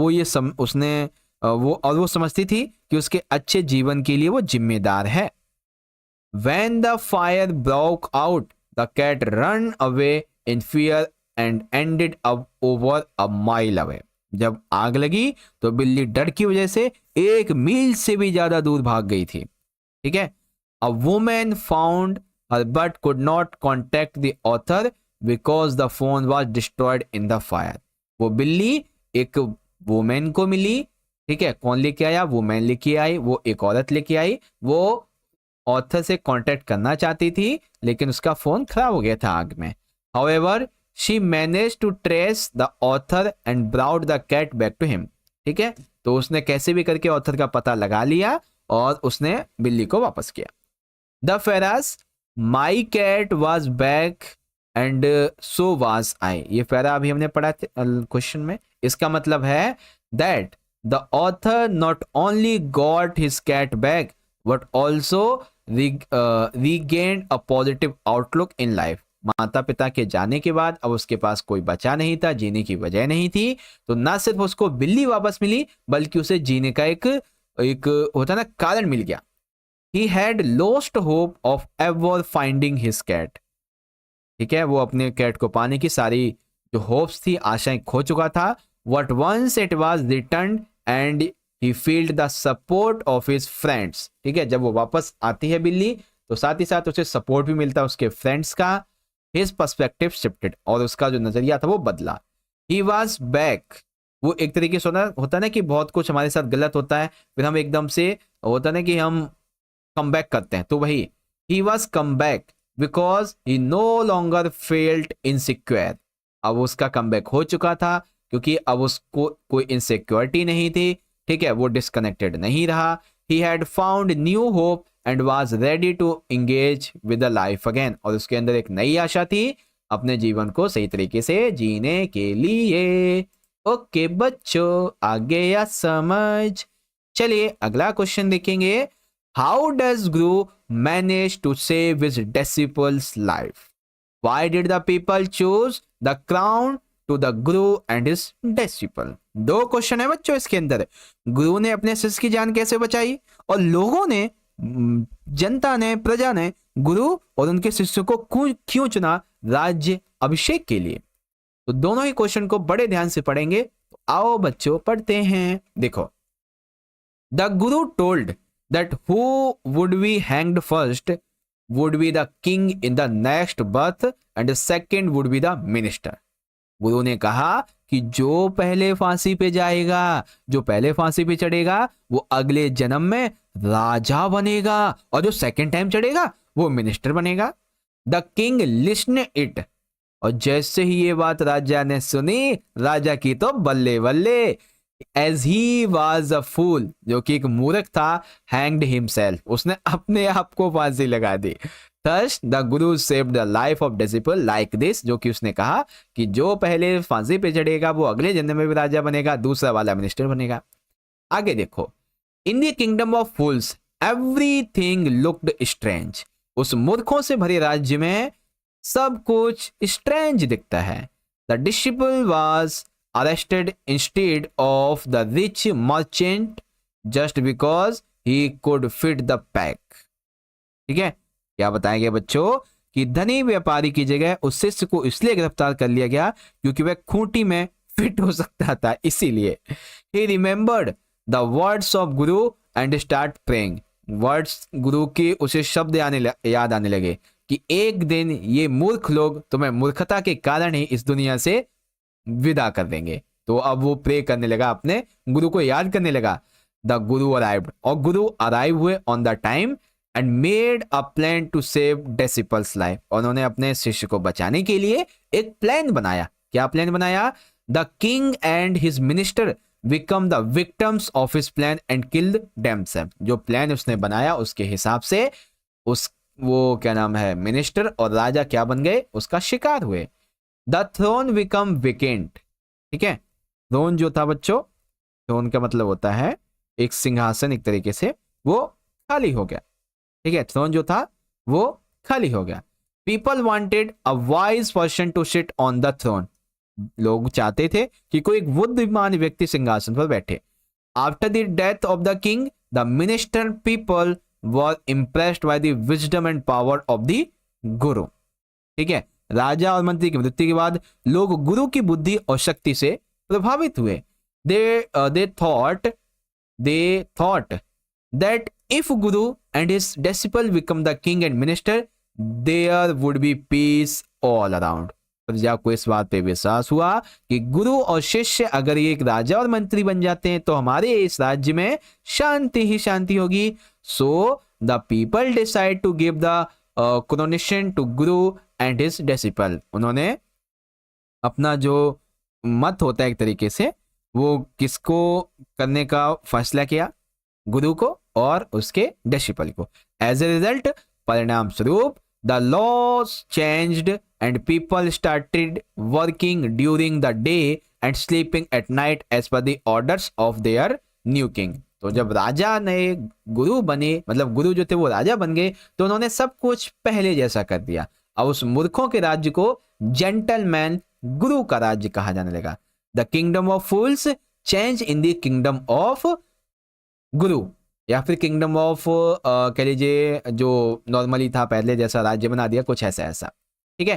वो समझती थी कि उसके अच्छे जीवन के लिए वो जिम्मेदार है। When the fire broke out, the cat ran away in fear and ended up over a mile away. जब आग लगी तो बिल्ली डर की वजह से 1 मील से भी ज्यादा दूर भाग गई थी। ठीक है, A woman found her but could not contact the author because the phone was destroyed in the fire. वो बिल्ली एक वुमेन को मिली। ठीक है, कौन लेके आया, वुमेन लेके आई, वो एक औरत लेके आई। वो ऑथर से कांटेक्ट करना चाहती थी लेकिन उसका फोन खराब हो गया था आग में। However, she managed to trace the author and brought the cat back to him. ठीक है, तो उसने कैसे भी करके ऑथर का पता लगा लिया और उसने बिल्ली को वापस किया। The फेरास, my cat was back and so was I. ये फेरा अभी हमने पढ़ा क्वेश्चन में। इसका मतलब है that the author not only got his cat back but also regained a positive outlook in life. माता पिता के जाने के बाद अब उसके पास कोई बचा नहीं था, जीने की वजह नहीं थी, तो ना सिर्फ उसको बिल्ली वापस मिली बल्कि उसे जीने का एक होता ना कारण मिल गया। He had lost hope of ever finding his cat. ठीक है, वो अपने कैट को पाने की सारी जो होप्स थी, आशाएं खो चुका था। What once it was returned and he felt the support of his friends. ठीक है, जब वो वापस आती है बिल्ली तो साथ ही साथ उसे सपोर्ट भी मिलता है उसके फ्रेंड्स का। His perspective shifted, और उसका जो नजरिया था वो बदला। He was back. वो एक तरीके से होता ना कि बहुत कुछ हमारे साथ गलत होता है फिर हम एकदम से होता ना कि हम कम बैक करते हैं, तो वही he was come back because he no longer felt insecure. अब उसका कमबैक हो चुका था क्योंकि अब उसको कोई इनसिक्योरिटी नहीं थी। ठीक है, वो डिस्कनेक्टेड नहीं रहा। He had found new hope and was ready to engage with the life again. और उसके अंदर एक नई आशा थी अपने जीवन को सही तरीके से जीने के लिए। ओके बच्चों, आ गया समझ। चलिए अगला क्वेश्चन देखेंगे। How does Guru manage to save his disciples' life? Why did the people choose the crown to the Guru and his disciple? 2 question है बच्चों इसके अंदर। गुरु ने अपने शिष्य की जान कैसे बचाई और लोगों ने, जनता ने, प्रजा ने गुरु और उनके शिष्यों को क्यों चुना राज्य अभिषेक के लिए। तो दोनों ही क्वेश्चन को बड़े ध्यान से पढ़ेंगे। तो आओ बच्चों पढ़ते हैं। देखो, the Guru told that who would be hanged first would be the king in the next birth and the second would be the minister. गुरु ने कहा कि जो पहले फांसी पे जाएगा, जो पहले फांसी पे चढ़ेगा, वो अगले जन्म में राजा बनेगा, और जो सेकंड टाइम चढ़ेगा वो मिनिस्टर बनेगा। द किंग लिस्न इट, और जैसे ही ये बात राजा ने सुनी, राजा की तो बल्ले बल्ले। एज ही वॉज अ फूल, जो कि एक मूर्ख था, हैंग्ड हिमसेल्फ, उसने अपने आप को फांसी लगा दी। Thus the Guru saved the life of disciple like this, जो कि उसने कहा कि जो पहले फांसी पे चढ़ेगा वो अगले जन्म में भी राजा बनेगा, दूसरा वाला मिनिस्टर बनेगा। आगे देखो, in the kingdom of fools everything looked strange, उस मूर्खों से भरे राज्य में सब कुछ स्ट्रेंज दिखता है। The disciple was arrested instead of the rich merchant just because he could fit the pack. ठीक है, क्या बताएंगे बच्चों कि धनी व्यापारी की जगह उस शिष्य को इसलिए गिरफ्तार कर लिया गया क्योंकि वह खूंटी में फिट हो सकता था, इसीलिए। ही remembered the words of Guru and start praying, words गुरु के उसे शब्द याद आने लगे कि एक दिन ये मूर्ख लोग तुम्हें मूर्खता के कारण ही इस दुनिया से विदा कर देंगे। तो अब वो प्रे करने लगा, अपने गुरु को याद करने लगा। द गुरु अराइव्ड, और गुरु अराइव हुए on the time and made a plan to save disciple's life, और उन्होंने अपने शिष्य को बचाने के लिए एक प्लान बनाया। क्या प्लान बनाया? The king and his minister become the victims of his plan and killed themselves, जो प्लान उसने बनाया उसके हिसाब से वो क्या नाम है, मिनिस्टर और राजा क्या बन गए, उसका शिकार हुए। द थ्रोन बिकम वेकेंट, ठीक है, थ्रोन जो था बच्चों, थ्रोन का मतलब होता है एक सिंहासन, एक तरीके से वो खाली हो गया। ठीक है, थ्रोन जो था वो खाली हो गया। People wanted a wise person to sit on the throne, लोग चाहते थे कि कोई एक बुद्धिमान व्यक्ति सिंहासन पर बैठे। After the death of the king the minister people were impressed by the wisdom and power of the गुरु। ठीक है, राजा और मंत्री की मृत्यु के बाद लोग गुरु की बुद्धि और शक्ति से प्रभावित हुए। They thought that if Guru and his disciple become the king and minister, there would be peace all around. प्रजा को इस बात पे विश्वास हुआ कि गुरु और शिष्य अगर ये एक राजा और मंत्री बन जाते हैं तो हमारे इस राज्य में शांति ही शांति होगी। So the people decide to give the coronation to Guru and his disciple. उन्होंने अपना जो मत होता है एक तरीके से, वो किसको करने का फैसला किया? गुरु को और उसके डिसिपल को। एज ए रिजल्ट, परिणाम स्वरूप, the laws changed and people started working during the day and sleeping at night as per the orders of their new king. तो जब राजा नए गुरु बने, मतलब गुरु जो थे वो राजा बन गए, तो उन्होंने सब कुछ पहले जैसा कर दिया। अब उस मूर्खों के राज्य को जेंटलमैन गुरु का राज्य कहा जाने लगा। The kingdom of fools change in the kingdom of गुरु, या फिर किंगडम ऑफ कह लीजिए जो नॉर्मली था पहले जैसा राज्य बना दिया, कुछ ऐसा। ठीक है,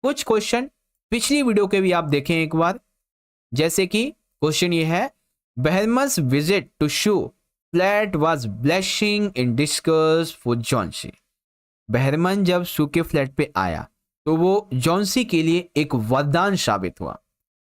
कुछ क्वेश्चन पिछली वीडियो के भी आप देखें एक बार। जैसे कि क्वेश्चन ये है, Behrman's visit to Sue flat was blessing in disguise for Johnsy. Behrman जब शू के फ्लैट पे आया तो वो जॉन्सी के लिए एक वरदान साबित हुआ।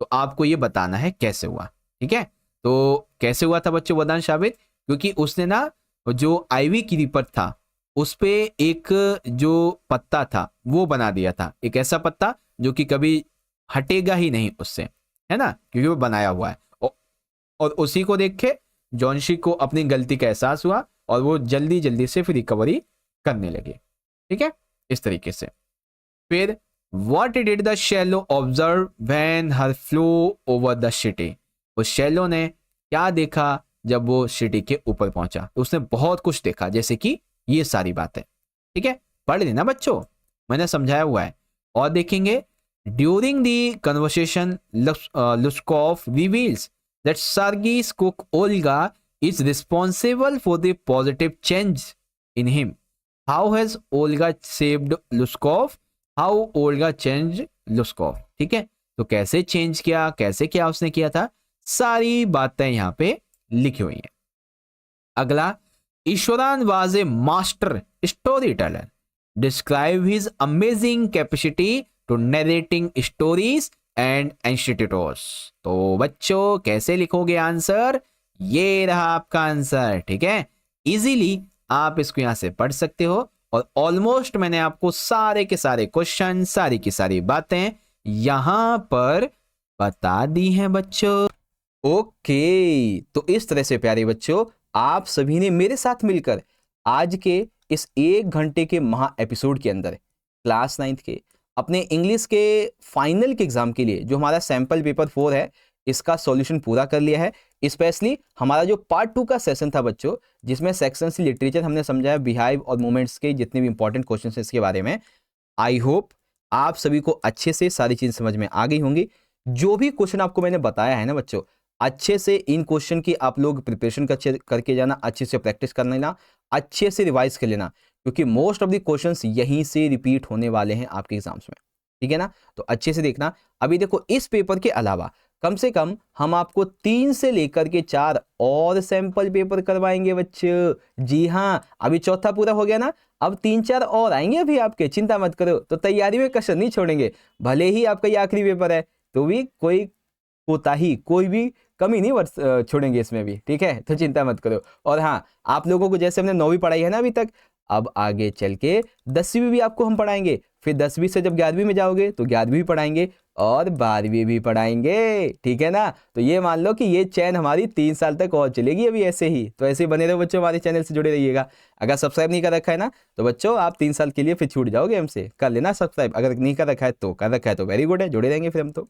तो आपको ये बताना है कैसे हुआ। ठीक है, तो कैसे हुआ था बच्चों वरदान साबित? क्योंकि उसने ना जो आईवी क्रीपर था उस पे एक जो पत्ता था वो बना दिया था, एक ऐसा पत्ता जो कि कभी हटेगा ही नहीं उससे, है ना, क्योंकि वो बनाया हुआ है। और उसी को देख के जॉन्सी को अपनी गलती का एहसास हुआ और वो जल्दी जल्दी से फिर रिकवरी करने लगे। ठीक है, इस तरीके से। फिर what did the shallow observe when her flow over the city, उस शैलो ने क्या देखा जब वो सिटी के ऊपर पहुंचा? तो उसने बहुत कुछ देखा, जैसे कि ये सारी बातें। ठीक है, पढ़ लेना बच्चों, मैंने समझाया हुआ है। और देखेंगे, during the conversation Lushkoff reveals that Sergei's cook Olga is responsible for the positive change in him. How has Olga saved Luskov? How Olga changed Luskov? ठीक है, तो कैसे चेंज किया, कैसे क्या उसने किया था, सारी बातें यहां पे लिखी हुई हैं। अगला, Ishwaran was a master story teller, describe his amazing capacity to narrating stories and incidents. तो बच्चों कैसे लिखोगे आंसर, ये रहा आपका आंसर, ठीक है। इजीली आप इसको यहां से पढ़ सकते हो और ऑलमोस्ट मैंने आपको सारे के सारे क्वेश्चन, सारी की सारी बातें यहां पर बता दी हैं बच्चों। ओके, तो इस तरह से प्यारे बच्चों आप सभी ने मेरे साथ मिलकर आज के इस 1 घंटे के महा एपिसोड के अंदर क्लास 9th के अपने इंग्लिश के फाइनल के एग्जाम के लिए जो हमारा सैंपल पेपर 4 है इसका सॉल्यूशन पूरा कर लिया है। स्पेशली हमारा जो पार्ट 2 का सेशन था बच्चों, जिसमें सेक्शन सी लिटरेचर हमने समझाया, बिहाइव और मूवमेंट्स के जितने भी इंपॉर्टेंट क्वेश्चन हैं इसके बारे में। आई होप आप सभी को अच्छे से सारी चीज समझ में आ गई होंगी। जो भी क्वेश्चन आपको मैंने बताया है ना बच्चों, अच्छे से इन क्वेश्चन की आप लोग प्रिपरेशन करके जाना, अच्छे से प्रैक्टिस कर लेना, अच्छे से रिवाइज कर लेना, क्योंकि मोस्ट ऑफ द क्वेश्चंस यहीं से रिपीट होने वाले हैं आपके एग्जाम्स में, ठीक है ना। तो अच्छे से देखना। अभी देखो इस पेपर के अलावा कम से कम हम आपको 3 से लेकर के 4 और सैंपल पेपर करवाएंगे बच्चों। जी हाँ, अभी चौथा पूरा हो गया ना, अब 3-4 और आएंगे अभी आपके, चिंता मत करो। तो तैयारी में कसर नहीं छोड़ेंगे, भले ही आपका ये आखिरी पेपर है तो भी कोई कोताही, कोई भी कमी नहीं छोड़ेंगे इसमें भी, ठीक है। तो चिंता मत करो। और हाँ, आप लोगों को जैसे हमने 9वीं पढ़ाई है ना अभी तक, अब आगे चल के 10वीं भी आपको हम पढ़ाएंगे। फिर 10वीं से जब 11वीं में जाओगे तो 11वीं भी पढ़ाएंगे और 12वीं भी पढ़ाएंगे, ठीक है ना। तो ये मान लो कि ये चैन हमारी 3 साल तक और चलेगी अभी ऐसे ही। तो ऐसे ही बने रहो बच्चों, हमारे चैनल से जुड़े रहिएगा। अगर सब्सक्राइब नहीं कर रखा है ना तो बच्चों आप 3 साल के लिए फिर छूट जाओगे हमसे, कर लेना सब्सक्राइब। अगर नहीं कर रखा है तो कर रखा है तो वेरी गुड है, जुड़े रहेंगे फिर हम तो।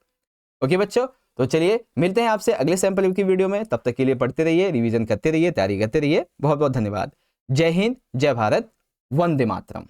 ओके बच्चों, तो चलिए मिलते हैं आपसे अगले सैंपल की वीडियो में। तब तक के लिए पढ़ते रहिए, रिवीजन करते रहिए, तैयारी करते रहिए। बहुत बहुत धन्यवाद। जय हिंद, जय भारत, वंदे मातरम।